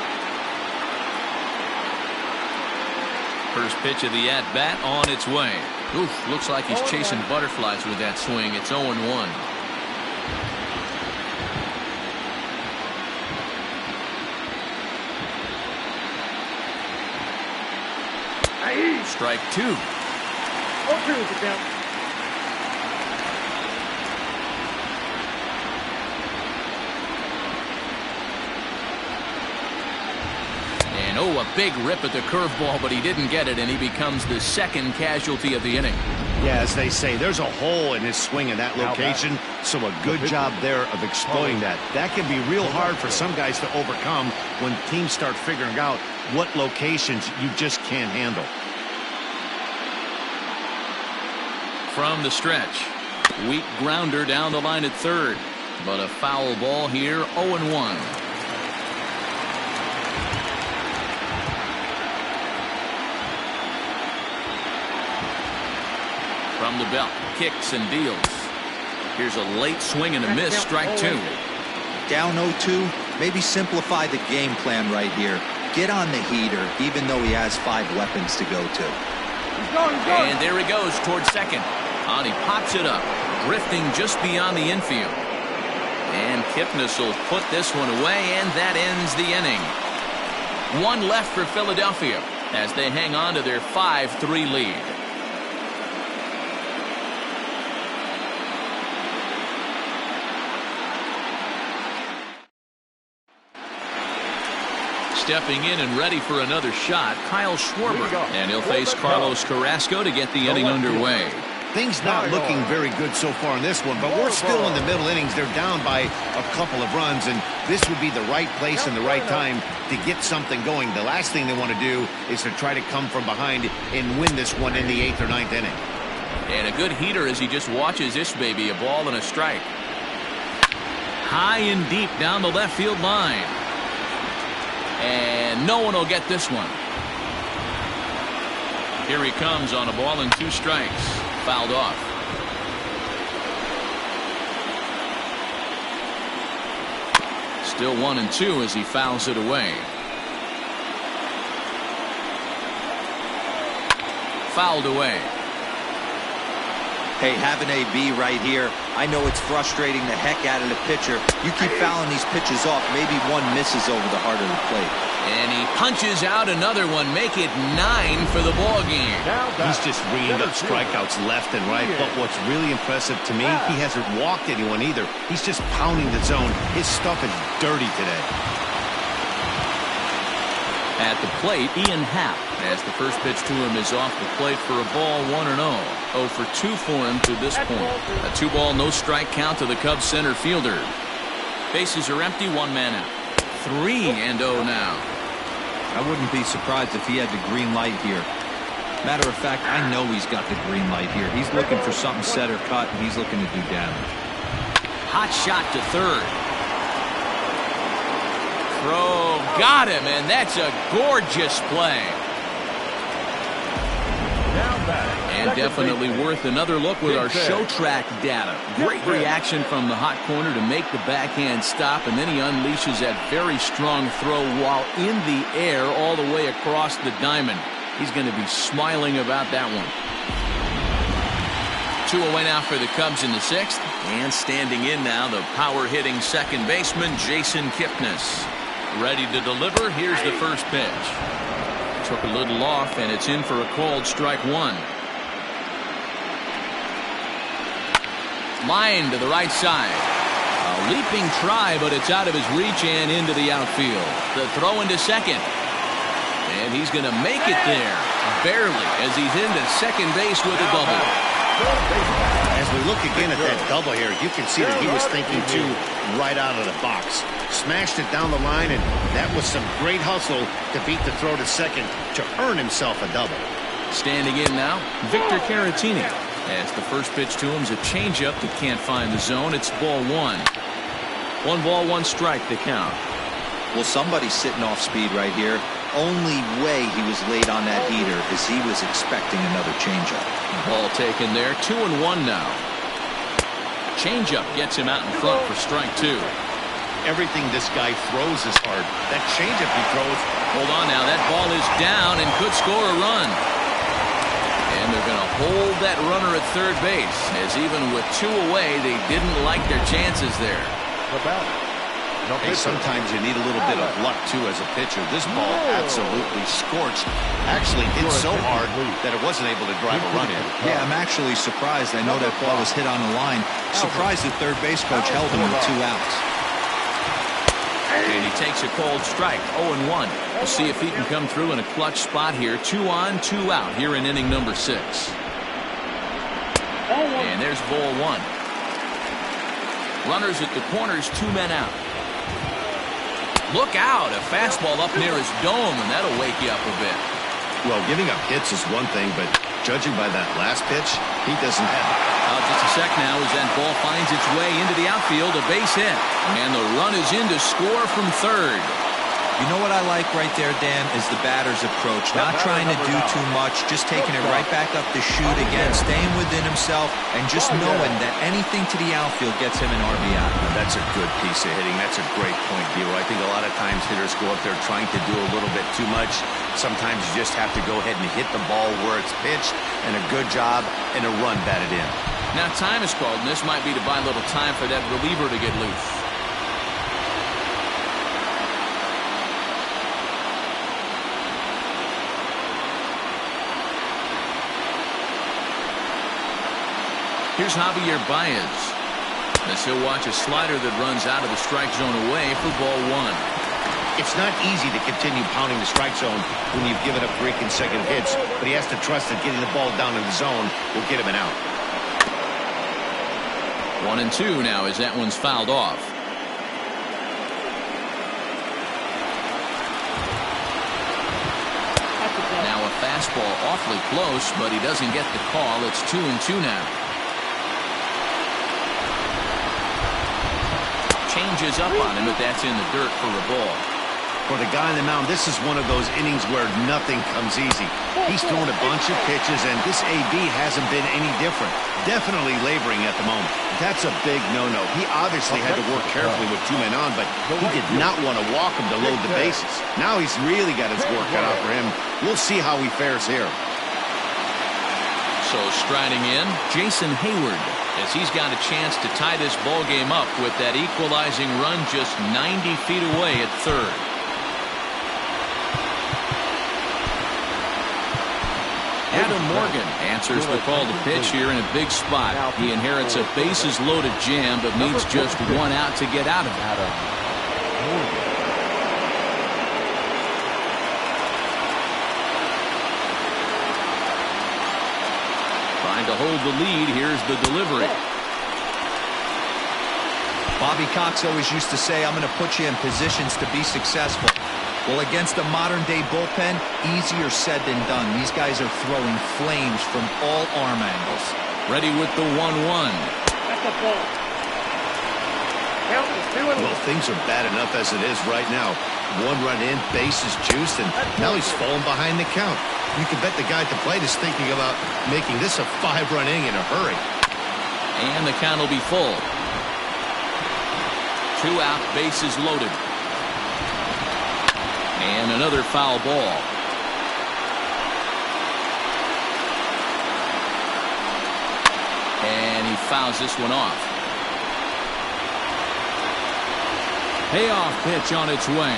First pitch of the at-bat on its way. Oof, looks like he's chasing butterflies with that swing. It's 0-1. Strike 2. And a big rip at the curveball, but he didn't get it, and he becomes the second casualty of the inning. Yeah, as they say, there's a hole in his swing in that location, so a good job there of exploiting that. That can be real hard for some guys to overcome when teams start figuring out what locations you just can't handle. From the stretch, weak grounder down the line at third, but a foul ball here. 0-1. From the belt, kicks and deals. Here's a late swing and a miss. Strike 2. Down 0-2. Maybe simplify the game plan right here. Get on the heater, even though he has 5 weapons to go to. And there he goes towards second. And he pops it up, drifting just beyond the infield. And Kipnis will put this one away, and that ends the inning. 1 left for Philadelphia as they hang on to their 5-3 lead. Stepping in and ready for another shot, Kyle Schwarber. And he'll face Carlos Carrasco to get the inning underway. Things not looking very good so far in this one, but we're still in the middle innings. They're down by a couple of runs, and this would be the right place and the right time to get something going. The last thing they want to do is to try to come from behind and win this one in the 8th or 9th inning. And a good heater as he just watches this baby. A ball and a strike. High and deep down the left field line. And no one will get this one. Here he comes on a ball and 2 strikes. Fouled off. Still 1-2 as he fouls it away. Fouled away. Hey, have an AB right here. I know it's frustrating the heck out of the pitcher. You keep fouling these pitches off, maybe one misses over the heart of the plate. And he punches out another one, make it 9 for the ball game. He's just ringing up strikeouts left and right, but what's really impressive to me, he hasn't walked anyone either. He's just pounding the zone. His stuff is dirty today. At the plate, Ian Happ, as the first pitch to him is off the plate for a ball. 1-0. 0 for 2 for him to this point. A 2-ball, no strike count to the Cubs center fielder. Bases are empty, 1 man out. 3-0 now. I wouldn't be surprised if he had the green light here. Matter of fact, I know he's got the green light here. He's looking for something set or cut, and he's looking to do damage. Hot shot to third. throw. Got him, and that's a gorgeous play. And definitely worth another look with our show track data. Great reaction from the hot corner to make the backhand stop, and then he unleashes that very strong throw while in the air all the way across the diamond. He's going to be smiling about that one. 2 away now for the Cubs in the 6th. And standing in now, the power-hitting second baseman, Jason Kipnis. Ready to deliver. Here's the first pitch. Took a little off, and it's in for a called strike 1. Line to the right side. A leaping try, but it's out of his reach and into the outfield. The throw into second. And he's going to make it there. Barely, as he's into second base with a double. As we look again at that double here, you can see that he was thinking too right out of the box. Smashed it down the line, and that was some great hustle to beat the throw to second to earn himself a double. Standing in now, Victor Caratini. As the first pitch to him is a changeup that can't find the zone. It's ball 1. 1 ball, 1 strike, the count. Well, somebody's sitting off speed right here. Only way he was late on that heater is he was expecting another changeup. Ball taken there. 2-1 now. Changeup gets him out in front for strike 2. Everything this guy throws is hard. That changeup he throws. Hold on now. That ball is down and could score a run. And they're going to hold that runner at third base, as even with 2 away, they didn't like their chances there. Hey, sometimes you need a little bit of luck, too, as a pitcher. This ball absolutely scorched. Actually hit so hard that it wasn't able to drive a run in. Yeah, I'm actually surprised. I know that ball was hit on the line. Surprised the third base coach held him with 2 outs. And he takes a cold strike, 0-1. We'll see if he can come through in a clutch spot here. 2 on, 2 out here in inning number 6. And there's ball 1. Runners at the corners, 2 men out. Look out, a fastball up near his dome, and that'll wake you up a bit. Well, giving up hits is one thing, but judging by that last pitch, he doesn't have it. Just a sec now as that ball finds its way into the outfield, a base hit. And the run is in to score from third. You know what I like right there, Dan, is the batter's approach. Not trying to do too much, just taking it right back up to shoot again, staying within himself, and just knowing that anything to the outfield gets him an RBI. That's a good piece of hitting. That's a great point, Giro. I think a lot of times hitters go up there trying to do a little bit too much. Sometimes you just have to go ahead and hit the ball where it's pitched, and a good job, and a run batted in. Now time is called, and this might be to buy a little time for that reliever to get loose. Here's Javier Baez. As he'll watch a slider that runs out of the strike zone away for ball 1. It's not easy to continue pounding the strike zone when you've given up 3 consecutive hits, but he has to trust that getting the ball down in the zone will get him an out. 1-2 now as that one's fouled off. Now a fastball awfully close, but he doesn't get the call. It's 2-2 now. Changes up on him, but that's in the dirt for a ball. For the guy on the mound, this is one of those innings where nothing comes easy. He's thrown a bunch of pitches, and this AB hasn't been any different. Definitely laboring at the moment. That's a big no-no. He obviously had to work carefully with 2 men on, but he did not want to walk him to load the bases. Now he's really got his work cut out for him. We'll see how he fares here. So striding in, Jason Hayward, as he's got a chance to tie this ball game up with that equalizing run just 90 feet away at third. Adam Morgan answers the call to pitch here in a big spot. He inherits a bases-loaded jam, but needs just 1 out to get out of it. Trying to hold the lead. Here's the delivery. Bobby Cox always used to say, I'm going to put you in positions to be successful. Well, against a modern-day bullpen, easier said than done. These guys are throwing flames from all arm angles. Ready with the 1-1. Well, things are bad enough as it is right now. 1 run in, bases juiced, and now he's falling behind the count. You can bet the guy at the plate is thinking about making this a 5-run inning in a hurry. And the count will be full. 2 out, bases loaded. And another foul ball. And he fouls this one off. Payoff pitch on its way.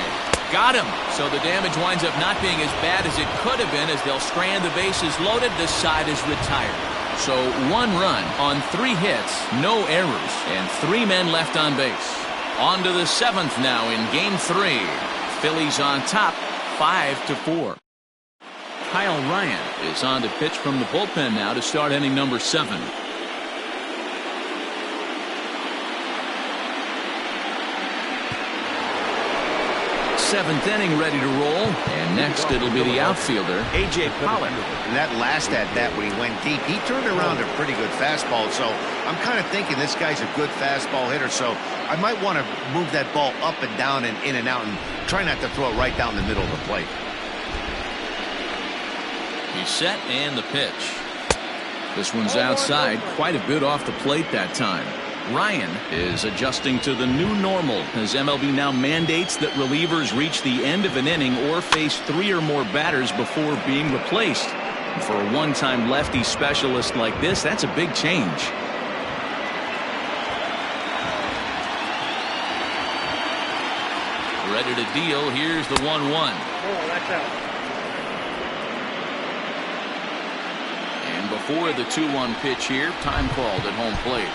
Got him. So the damage winds up not being as bad as it could have been, as they'll strand the bases loaded. The side is retired. So 1 run on 3 hits, no errors, and 3 men left on base. On to the 7th now in Game 3. Phillies on top, 5-4. Kyle Ryan is on to pitch from the bullpen now to start inning number 7. 7th inning ready to roll, and next it'll be the outfielder A.J. Pollock. And that last at-bat when he went deep, he turned around a pretty good fastball. So I'm kind of thinking this guy's a good fastball hitter, so I might want to move that ball up and down and in and out and try not to throw it right down the middle of the plate. He's set, and the pitch. This one's outside, quite a bit off the plate that time. Ryan is adjusting to the new normal as MLB now mandates that relievers reach the end of an inning or face 3 or more batters before being replaced. And for a one-time lefty specialist like this, that's a big change. Ready to deal. Here's the 1-1. And before the 2-1 pitch here, time called at home plate.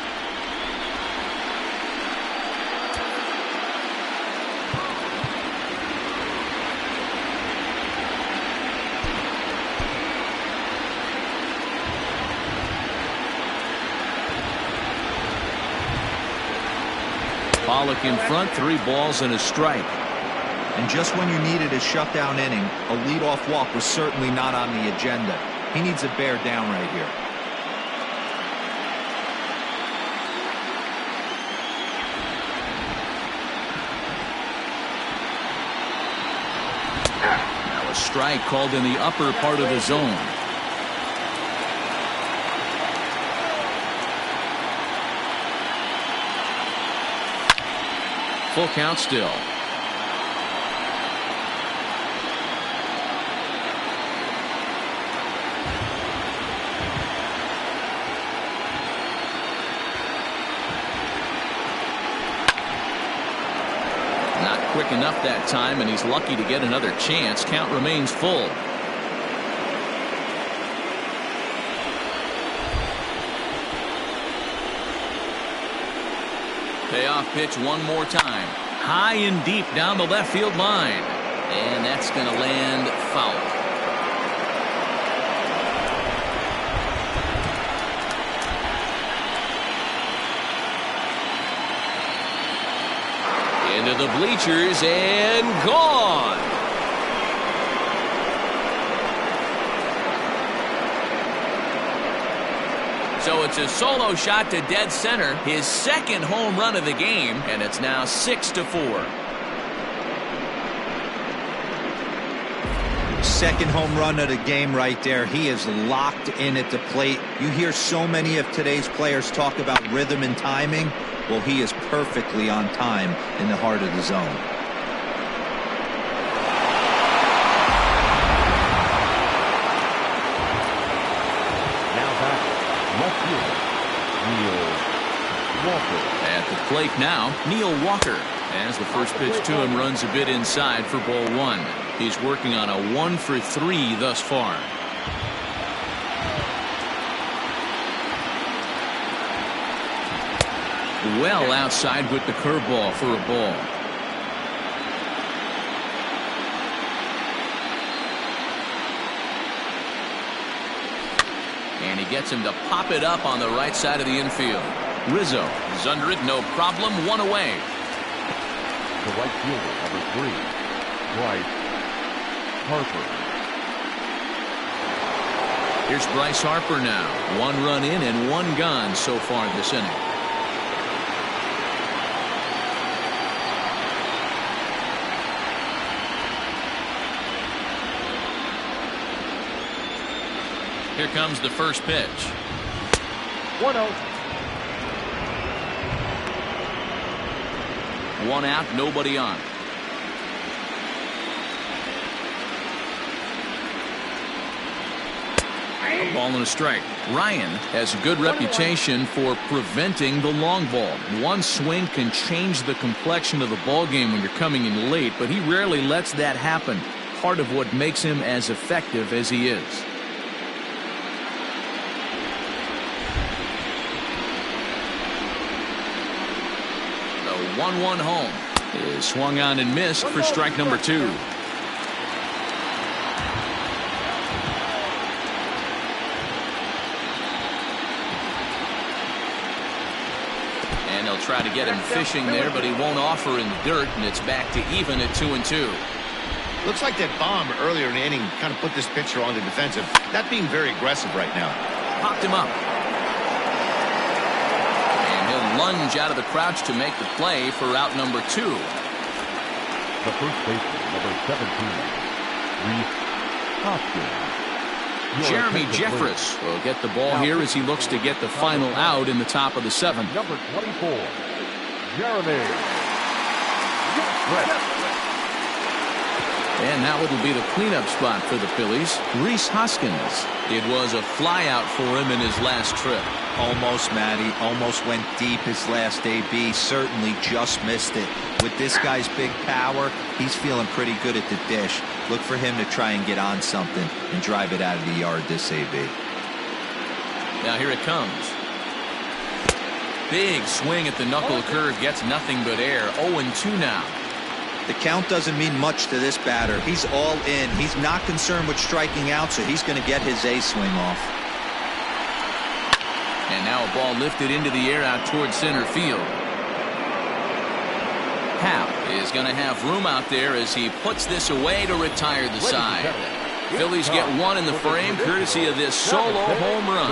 Pollock in front, 3 balls and a strike. And just when you needed a shutdown inning, a leadoff walk was certainly not on the agenda. He needs a bear down right here. Now a strike called in the upper part of the zone. Full count still. Not quick enough that time, and he's lucky to get another chance. Count remains full. Payoff pitch one more time. High and deep down the left field line. And that's going to land foul. Into the bleachers and gone. So it's a solo shot to dead center, his 2nd home run of the game, and it's now 6-4. 2nd home run of the game right there. He is locked in at the plate. You hear so many of today's players talk about rhythm and timing. Well, he is perfectly on time in the heart of the zone. At the plate now, Neil Walker. As the first pitch to him runs a bit inside for ball 1. He's working on a 1 for 3 thus far. Well outside with the curveball for a ball. And he gets him to pop it up on the right side of the infield. Rizzo is under it, no problem, 1 away. The right fielder, number 3, Bryce Harper. Here's Bryce Harper now. 1 run in and 1 gone so far this inning. Here comes the first pitch. 1-0. 1 out, nobody on. A ball and a strike. Ryan has a good reputation for preventing the long ball. One swing can change the complexion of the ball game when you're coming in late, but he rarely lets that happen. Part of what makes him as effective as he is. The 1-1 home is swung on and missed for strike number 2. They'll try to get him fishing there, but he won't offer in the dirt, and it's back to even at 2-2. Looks like that bomb earlier in the inning kind of put this pitcher on the defensive. Not being very aggressive right now. Popped him up. And he'll lunge out of the crouch to make the play for out number 2. The first baseman, number 17, Reese Hoskins. Jeremy Jeffress will get the ball here as he looks to get the final out in the top of the 7th. Number 24, Jeremy Jeffress. And that will be the cleanup spot for the Phillies. Reese Hoskins. It was a flyout for him in his last trip. Almost, Matty. Almost went deep his last AB. Certainly just missed it. With this guy's big power, he's feeling pretty good at the dish. Look for him to try and get on something and drive it out of the yard this AB. Now here it comes. Big swing at the knuckle curve. Gets nothing but air. 0-2 now. The count doesn't mean much to this batter. He's all in. He's not concerned with striking out, so he's going to get his A swing off. And now a ball lifted into the air out towards center field. Hap is going to have room out there as he puts this away to retire the side. Phillies get one in the frame courtesy of this solo home run.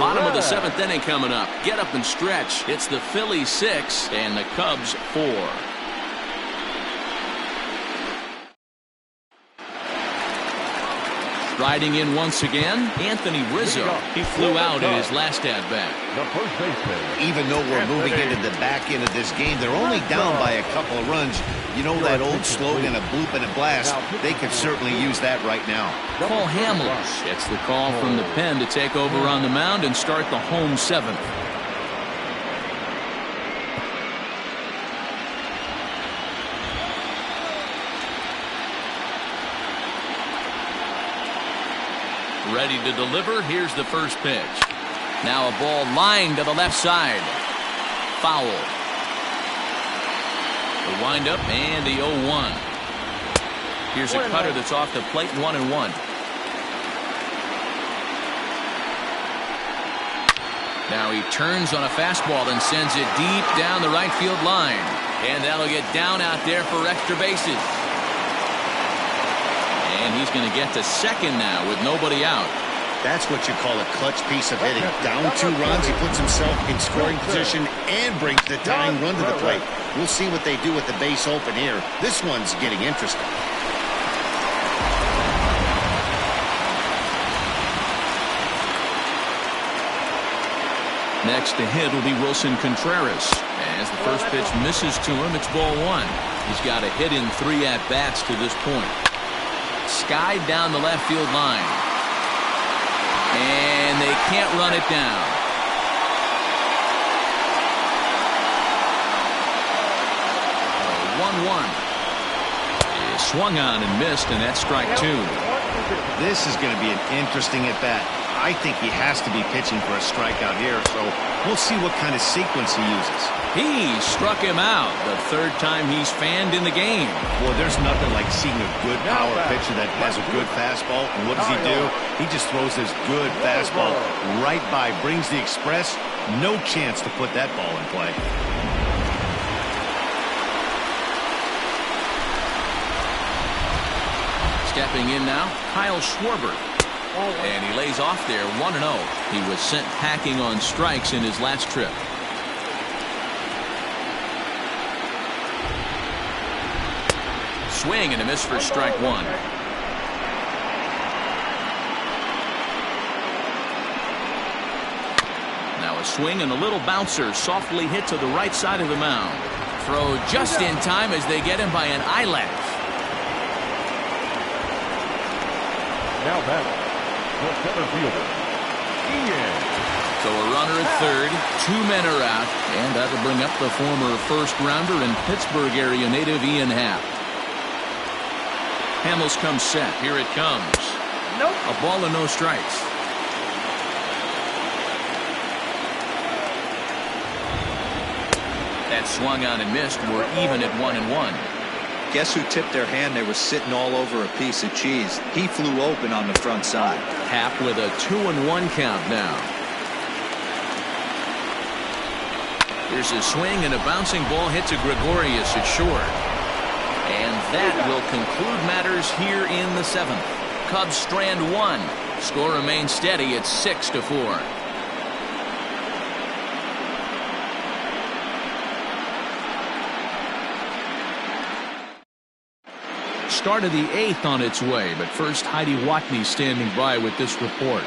Bottom of the 7th inning coming up. Get up and stretch. It's the Phillies 6 and the Cubs 4. Riding in once again, Anthony Rizzo. He flew out in his last at-bat. Even though we're moving into the back end of this game, they're only down by a couple of runs. You know that old slogan, a bloop and a blast? They could certainly use that right now. Paul Hamels gets the call from the pen to take over on the mound and start the home 7th. Ready to deliver. Here's the first pitch. Now a ball lined to the left side. Foul. The windup and the 0-1. Here's a cutter that's off the plate. 1-1. Now he turns on a fastball and sends it deep down the right field line. And that'll get down out there for extra bases. And he's going to get to second now with nobody out. That's what you call a clutch piece of hitting. Down 2 runs, he puts himself in scoring position and brings the tying run to the plate. We'll see what they do with the base open here. This one's getting interesting. Next to hit will be Wilson Contreras. As the first pitch misses to him, it's ball 1. He's got a hit in 3 at-bats to this point. Skied down the left field line. And they can't run it down. The 1-1 is swung on and missed, and that's strike 2. This is going to be an interesting at-bat. I think he has to be pitching for a strikeout here, so we'll see what kind of sequence he uses. He struck him out the 3rd time he's fanned in the game. Well, there's nothing like seeing a good power pitcher that has a good fastball. And what does he do? He just throws this good fastball right by, brings the express. No chance to put that ball in play. Stepping in now, Kyle Schwarber. And he lays off there 1-0. He was sent packing on strikes in his last trip. Swing and a miss for strike 1. swing and a little bouncer softly hit to the right side of the mound. Throw just in time as they get him by an eyelash. Now batting, the center fielder, Ian. So a runner at third, 2 men are out, and that'll bring up the former first-rounder and Pittsburgh area native Ian Happ. Hamels comes set. Here it comes. Nope. A ball and no strikes. That swung on and missed. We're even at 1-1. Guess who tipped their hand? They were sitting all over a piece of cheese. He flew open on the front side. Happ with a 2-1 count now. Here's a swing and a bouncing ball hit to Gregorius at short. And that will conclude matters here in the 7th. Cubs strand 1. Score remains steady at 6-4. Start of the 8th on its way, but first Heidi Watney standing by with this report.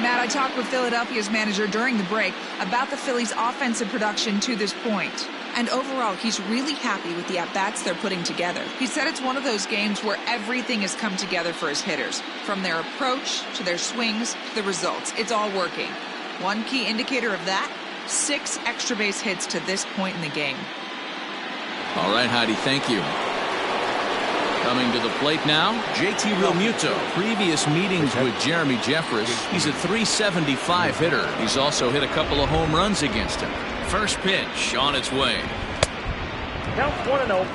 Matt, I talked with Philadelphia's manager during the break about the Phillies' offensive production to this point. And overall, he's really happy with the at-bats they're putting together. He said it's one of those games where everything has come together for his hitters. From their approach to their swings to the results. It's all working. One key indicator of that, 6 extra base hits to this point in the game. All right, Heidi, thank you. Coming to the plate now, JT Realmuto. Previous meetings with Jeremy Jeffress. He's a .375 hitter. He's also hit a couple of home runs against him. First pitch on its way. Counts 1-0.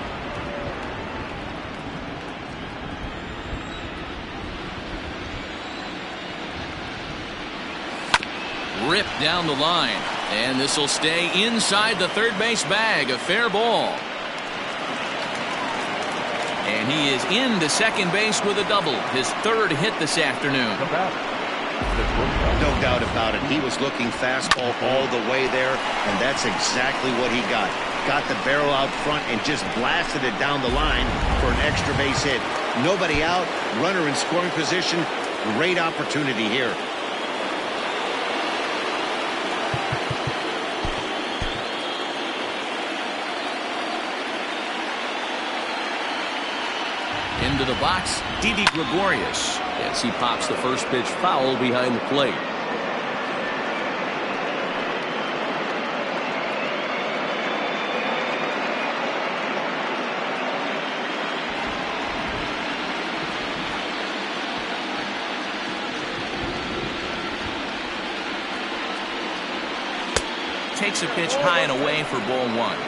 Ripped down the line. And this will stay inside the third base bag. A fair ball. And he is into second base with a double. His 3rd hit this afternoon. No doubt about it. He was looking fastball all the way there, and that's exactly what he got. Got the barrel out front and just blasted it down the line for an extra base hit. Nobody out, runner in scoring position. Great opportunity here. Into the box, Didi Gregorius, as he pops the first pitch foul behind the plate. Takes a pitch high and away for ball 1.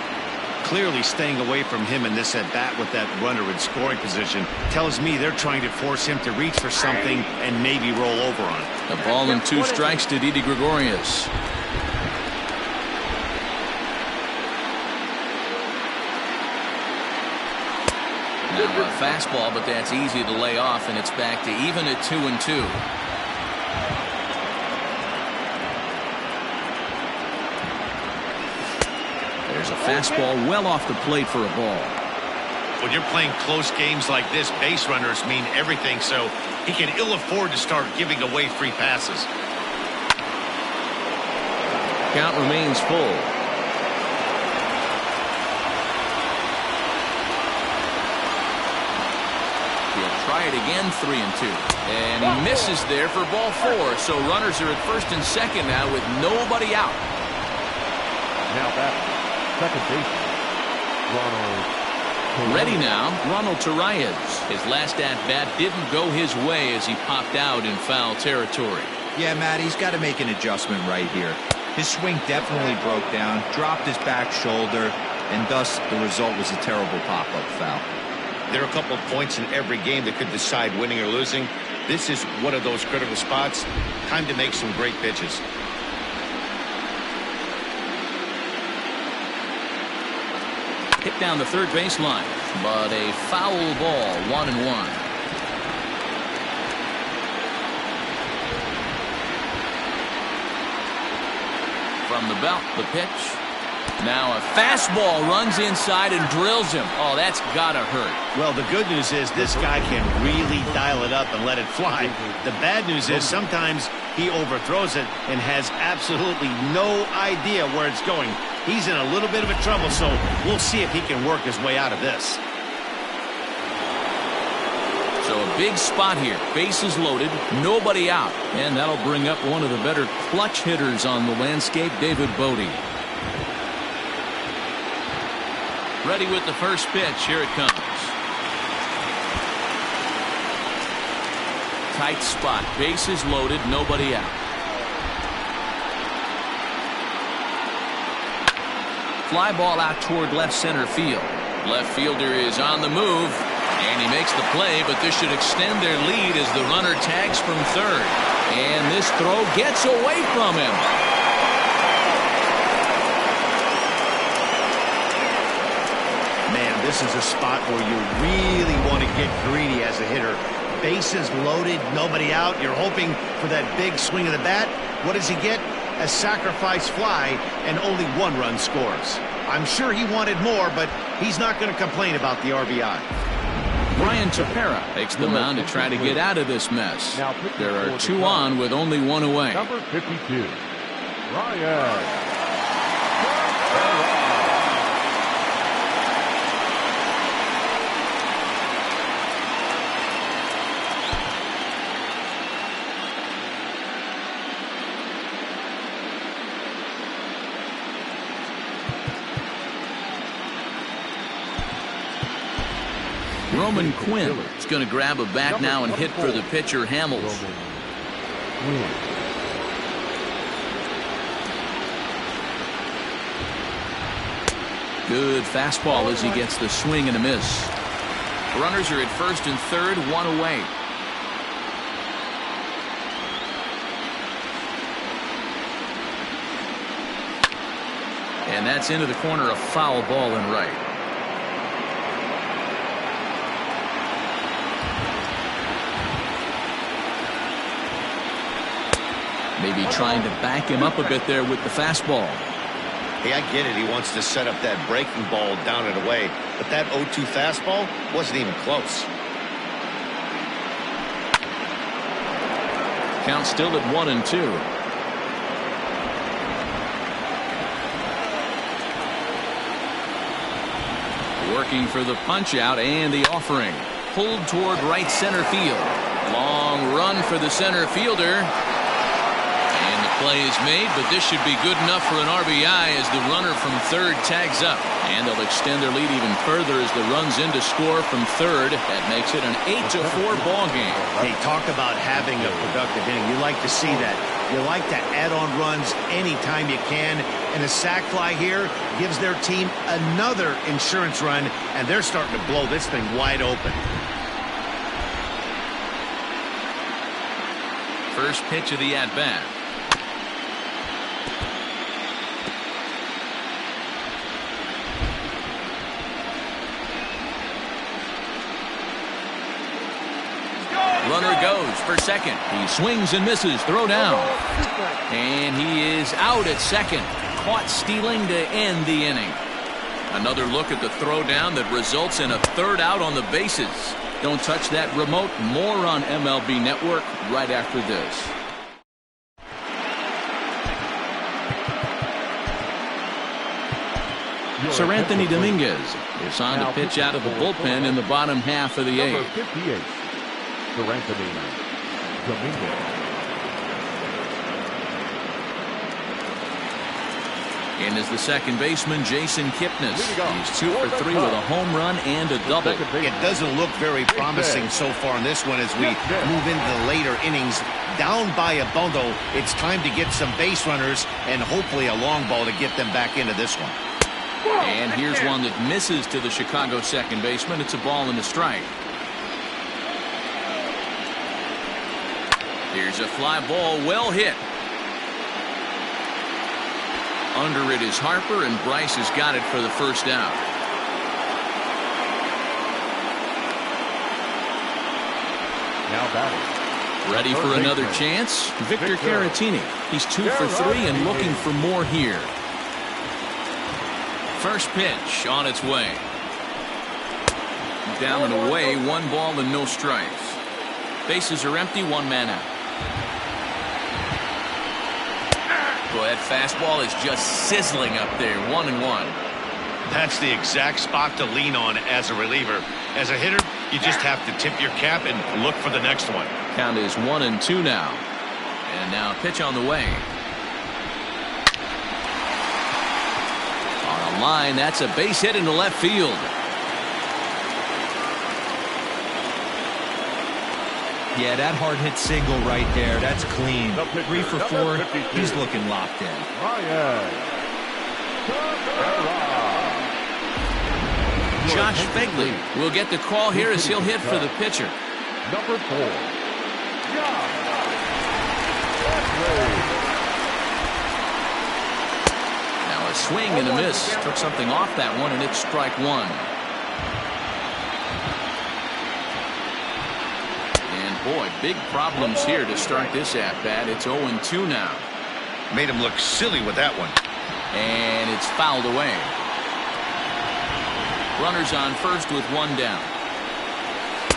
Clearly staying away from him in this at-bat with that runner in scoring position tells me they're trying to force him to reach for something and maybe roll over on it. A ball and 2 strikes to Didi Gregorius. Now a fastball, but that's easy to lay off, and it's back to even at 2-2. There's a fastball well off the plate for a ball. When you're playing close games like this, base runners mean everything, so he can ill afford to start giving away free passes. Count remains full. He'll try it again, 3-2. And he misses there for ball 4, so runners are at first and second now with nobody out. Now back. Second base, Ronald. Ready now, Ronald Torreyes. His last at-bat didn't go his way as he popped out in foul territory. Yeah, Matt, he's got to make an adjustment right here. His swing definitely broke down, dropped his back shoulder, and thus the result was a terrible pop-up foul. There are a couple of points in every game that could decide winning or losing. This is one of those critical spots. Time to make some great pitches. Hit down the third baseline, but a foul ball, 1-1. From the belt, the pitch. Now a fastball runs inside and drills him. Oh, that's gotta hurt. Well, the good news is this guy can really dial it up and let it fly. The bad news is sometimes he overthrows it and has absolutely no idea where it's going. He's in a little bit of a trouble, so we'll see if he can work his way out of this. So a big spot here. Bases loaded, nobody out. And that'll bring up one of the better clutch hitters on the landscape, David Bodie. Ready with the first pitch. Here it comes. Tight spot. Bases loaded. Nobody out. Fly ball out toward left center field. Left fielder is on the move. And he makes the play, but this should extend their lead as the runner tags from third. And this throw gets away from him. Man, this is a spot where you really want to get greedy as a hitter. Bases loaded, nobody out. You're hoping for that big swing of the bat. What does he get? A sacrifice fly, and only one run scores. I'm sure he wanted more, but he's not going to complain about the RBI. Brian Tepera takes the mound to try to get out of this mess. There are two on with only one away. Number 52, Brian. Roman Quinn is going to grab a bat now and hit for the pitcher, Hamels. Good fastball as he gets the swing and a miss. Runners are at first and third, one away. And that's into the corner, a foul ball and right. Maybe trying to back him up a bit there with the fastball. Hey, I get it. He wants to set up that breaking ball down and away. But that 0-2 fastball wasn't even close. Count still at 1-2. Working for the punch out and the offering. Pulled toward right center field. Long run for the center fielder. Play is made, but this should be good enough for an RBI as the runner from third tags up. And they'll extend their lead even further as the runs in to score from third. That makes it an 8-4 ball game. Hey, talk about having a productive inning. You like to see that. You like to add on runs anytime you can. And a sac fly here gives their team another insurance run, and they're starting to blow this thing wide open. First pitch of the at-bat. Runner goes for second. He swings and misses. Throw down. And he is out at second. Caught stealing to end the inning. Another look at the throw down that results in a third out on the bases. Don't touch that remote. More on MLB Network right after this. Sir Anthony Dominguez is on to pitch out of the bullpen in the bottom half of the eighth. Sir Anthony Dominguez. In is the second baseman, Jason Kipnis. He's 2 for 3 with a home run and a double. It doesn't look very promising so far in this one as we move into the later innings. Down by a bundle, it's time to get some base runners and hopefully a long ball to get them back into this one. And here's one that misses to the Chicago second baseman. It's a ball and a strike. Here's a fly ball, well hit. Under it is Harper, and Bryce has got it for the first out. Now batting. Ready for another chance? Victor Caratini. He's 2 for 3 and looking for more here. First pitch on its way. Down and away, 1 ball and no strikes. Bases are empty, 1 man out. Boy, that fastball is just sizzling up there. 1-1. That's the exact spot to lean on as a reliever. As a hitter, you just have to tip your cap and look for the next one. Count is 1-2 now. And now pitch on the way. On a line, that's a base hit into left field. Yeah, that hard hit single right there. That's clean. 3 for 4. He's looking locked in. Josh Begley will get the call here as he'll hit for the pitcher. Number 4. Now a swing and a miss. Took something off that one, and it's strike 1. Boy, big problems here to start this at-bat. It's 0-2 now. Made him look silly with that one. And it's fouled away. Runners on first with 1 down.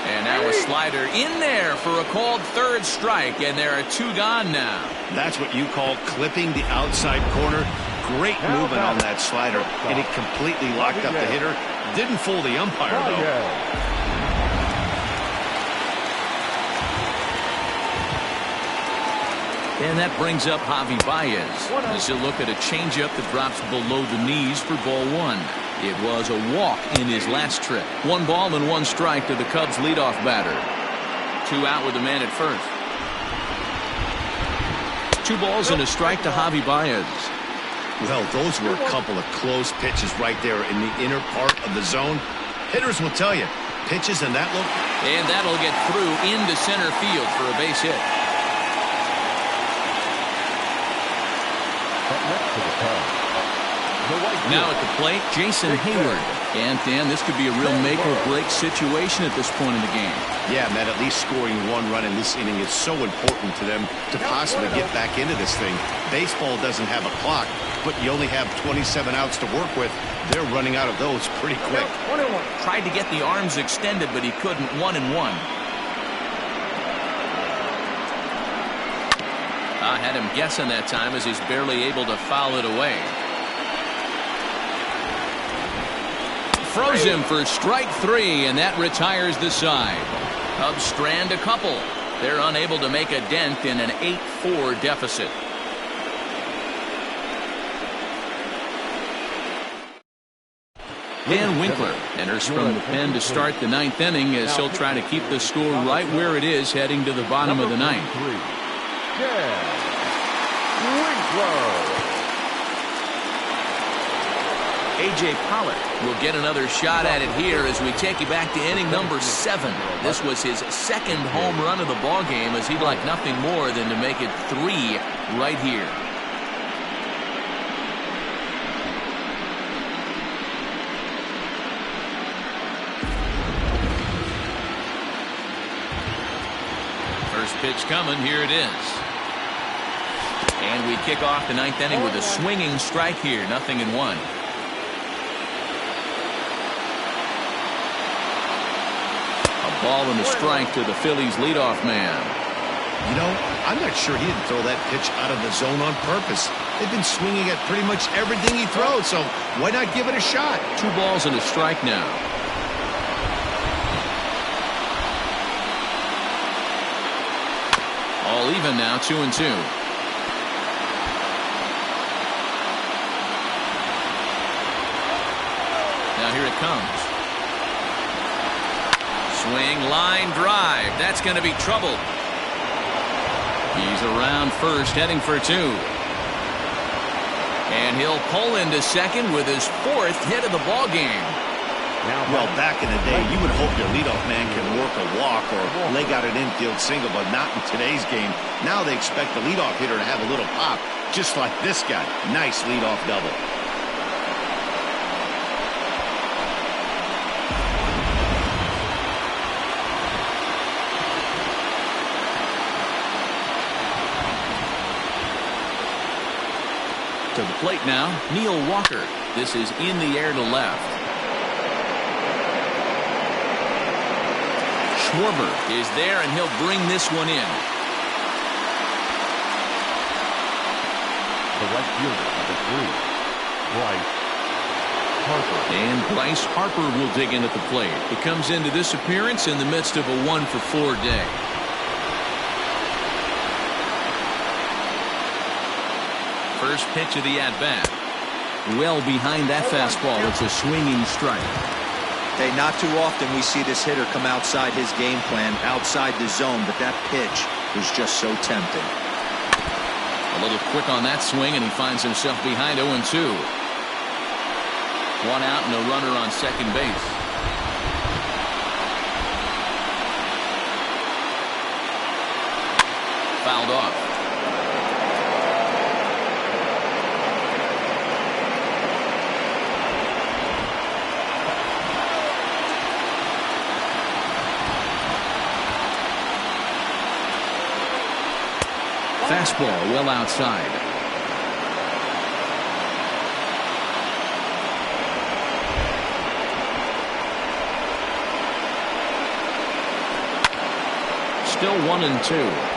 And now a slider in there for a called 3rd strike, and there are 2 gone now. That's what you call clipping the outside corner. Great movement on that slider, and it completely locked up the hitter. Didn't fool the umpire, though. And that brings up Javi Baez as he'll look at a changeup that drops below the knees for ball 1. It was a walk in his last trip. 1 ball and 1 strike to the Cubs leadoff batter. 2 out with a man at first. 2 balls and a strike to Javi Baez. Well, those were a couple of close pitches right there in the inner part of the zone. Hitters will tell you, pitches in that look. And that'll get through into center field for a base hit. Now at the plate, Jason Hayward. And Dan, this could be a real make or break situation at this point in the game. Yeah, Matt, at least scoring 1 run in this inning is so important to them to possibly get back into this thing. Baseball doesn't have a clock, but you only have 27 outs to work with. They're running out of those pretty quick. Tried to get the arms extended, but he couldn't. 1-1. I had him guessing that time as he's barely able to foul it away. Throws him for strike 3, and that retires the side. Cubs strand a couple. They're unable to make a dent in an 8-4 deficit. Dan Winkler enters from the pen to start the 9th inning as he'll try to keep the score right where it is heading to the bottom of the 9th. A.J. Pollock will get another shot at it here as we take you back to inning number 7. This was his 2nd home run of the ball game as he'd like nothing more than to make it 3 right here. First pitch coming. Here it is. And we kick off the 9th inning with a swinging strike here. 0-1. Ball and a strike to the Phillies leadoff man. You know, I'm not sure he didn't throw that pitch out of the zone on purpose. They've been swinging at pretty much everything he throws, so why not give it a shot? 2 balls and a strike now. All even now, 2-2. Now here it comes. Swing, line drive. That's going to be trouble. He's around first, heading for 2. And he'll pull into second with his 4th hit of the ball game. Well, back in the day, you would hope your leadoff man can work a walk or leg out an infield single, but not in today's game. Now they expect the leadoff hitter to have a little pop, just like this guy. Nice leadoff double. To the plate now, Neil Walker. This is in the air to left. Schwarber is there, and he'll bring this one in. The right fielder, number 3, Bryce Harper. And Bryce Harper will dig in at the plate. He comes into this appearance in the midst of a 1-for-4 day. First pitch of the at-bat. Well behind that fastball. It's a swinging strike. Hey, not too often we see this hitter come outside his game plan, outside the zone, but that pitch was just so tempting. A little quick on that swing, and he finds himself behind 0-2. One out and a runner on second base. Fouled off. Fastball well outside. Still 1-2.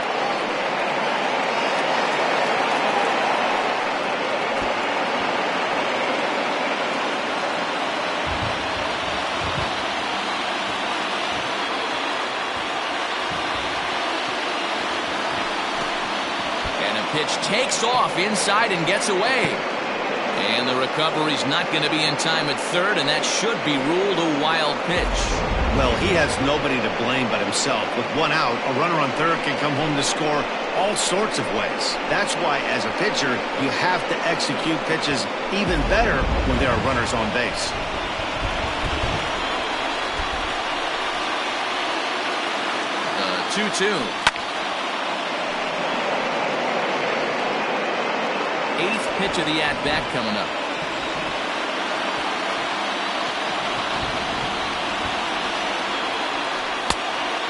Pitch takes off inside and gets away. And the recovery's not going to be in time at third, and that should be ruled a wild pitch. Well, he has nobody to blame but himself. With one out, a runner on third can come home to score all sorts of ways. That's why, as a pitcher, you have to execute pitches even better when there are runners on base. The 2-2. Eighth pitch of the at-bat coming up.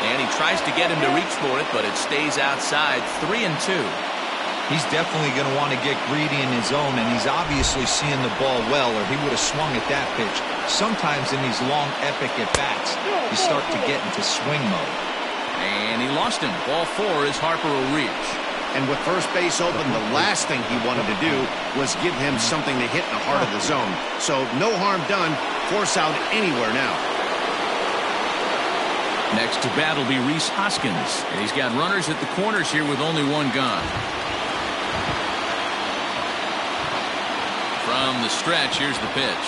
And he tries to get him to reach for it, but it stays outside. 3-2. He's definitely going to want to get greedy in his zone, and he's obviously seeing the ball well, or he would have swung at that pitch. Sometimes in these long, epic at-bats, you start to get into swing mode. And he lost him. Ball 4 as Harper will reach. And with first base open, the last thing he wanted to do was give him something to hit in the heart of the zone. So no harm done. Force out anywhere now. Next to bat will be Rhys Hoskins. And he's got runners at the corners here with only one gone. From the stretch, here's the pitch.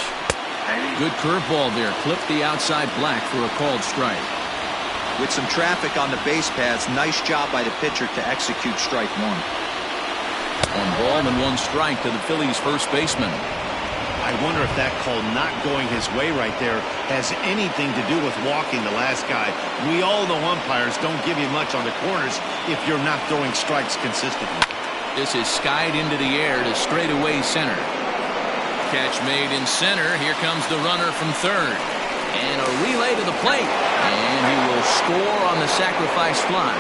Good curveball there. Clipped the outside black for a called strike. With some traffic on the base paths, nice job by the pitcher to execute strike one. 1 ball and 1 strike to the Phillies first baseman. I wonder if that call not going his way right there has anything to do with walking the last guy. We all know umpires don't give you much on the corners if you're not throwing strikes consistently. This is skied into the air to straightaway center. Catch made in center. Here comes the runner from third. And a relay to the plate. And he will score on the sacrifice fly.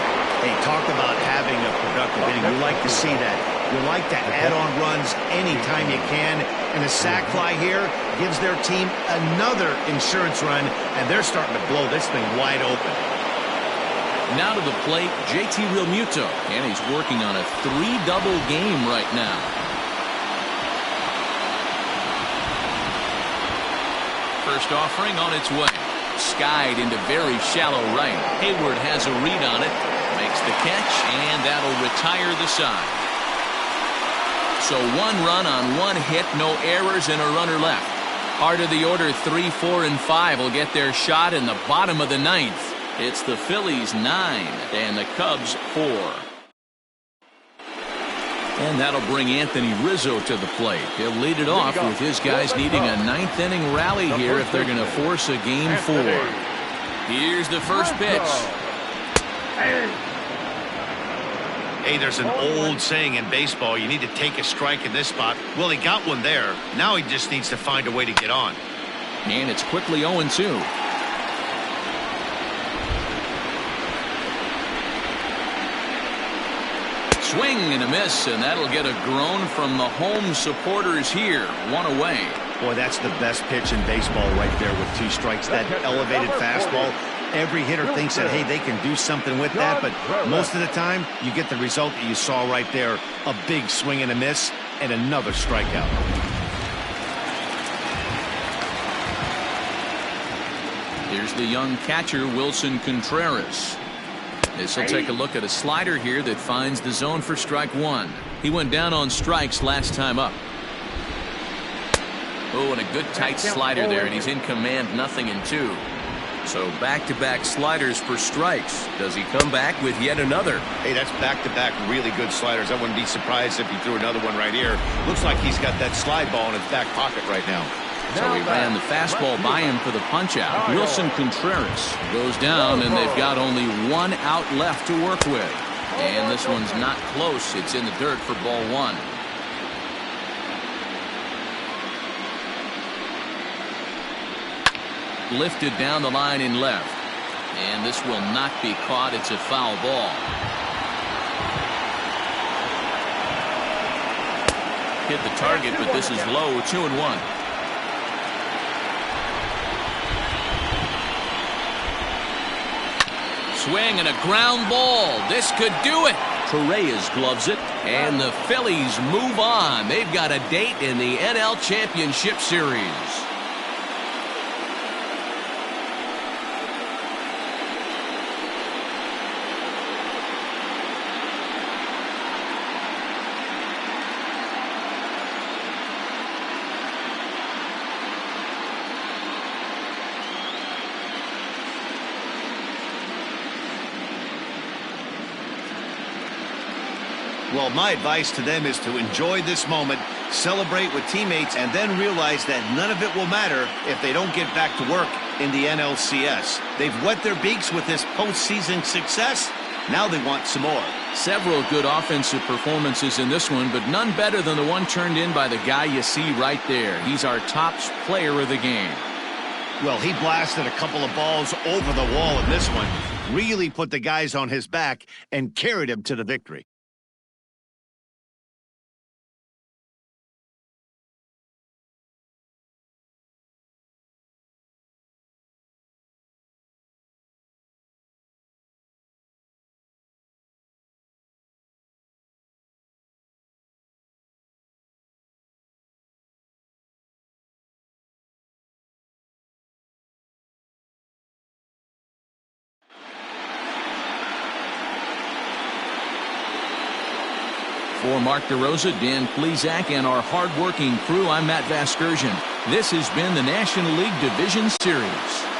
Hey, talk about having a productive inning. You like to see that. You like to add on runs anytime you can. And a sac fly here gives their team another insurance run. And they're starting to blow this thing wide open. Now to the plate, JT Realmuto. And he's working on a 3-double game right now. First offering on its way. Skied into very shallow right. Hayward has a read on it. Makes the catch, and that'll retire the side. So 1 run on 1 hit, no errors, and a runner left. Heart of the order, 3, 4, and 5 will get their shot in the bottom of the 9th. It's the Phillies 9 and the Cubs 4. And that'll bring Anthony Rizzo to the plate. He'll lead it off with his guys needing a 9th inning rally here if they're going to force a game 4. Here's the first pitch. Hey, there's an old saying in baseball, you need to take a strike in this spot. Well, he got one there. Now he just needs to find a way to get on. And it's quickly 0-2. Swing and a miss, and that'll get a groan from the home supporters here. 1 away. Boy, that's the best pitch in baseball right there with 2 strikes. That elevated fastball. Every hitter thinks that, hey, they can do something with that, but most of the time, you get the result that you saw right there. A big swing and a miss, and another strikeout. Here's the young catcher, Wilson Contreras. This will take a look at a slider here that finds the zone for strike 1. He went down on strikes last time up. Oh, and a good tight slider there, and he's in command, 0-2. So back-to-back sliders for strikes. Does he come back with yet another? Hey, that's back-to-back really good sliders. I wouldn't be surprised if he threw another one right here. Looks like he's got that slide ball in his back pocket right now. So he ran the fastball by him for the punch-out. Wilson Contreras goes down, and they've got only 1 out left to work with. And this one's not close. It's in the dirt for ball 1. Lifted down the line in left. And this will not be caught. It's a foul ball. Hit the target, but this is low. 2-1. Swing and a ground ball. This could do it. Torreyes gloves it, and the Phillies move on. They've got a date in the NL Championship Series. Well, my advice to them is to enjoy this moment, celebrate with teammates, and then realize that none of it will matter if they don't get back to work in the NLCS. They've wet their beaks with this postseason success. Now they want some more. Several good offensive performances in this one, but none better than the one turned in by the guy you see right there. He's our top player of the game. Well, he blasted a couple of balls over the wall in this one. Really put the guys on his back and carried him to the victory. For Mark DeRosa, Dan Plesac, and our hard-working crew, I'm Matt Vasgersian. This has been the National League Division Series.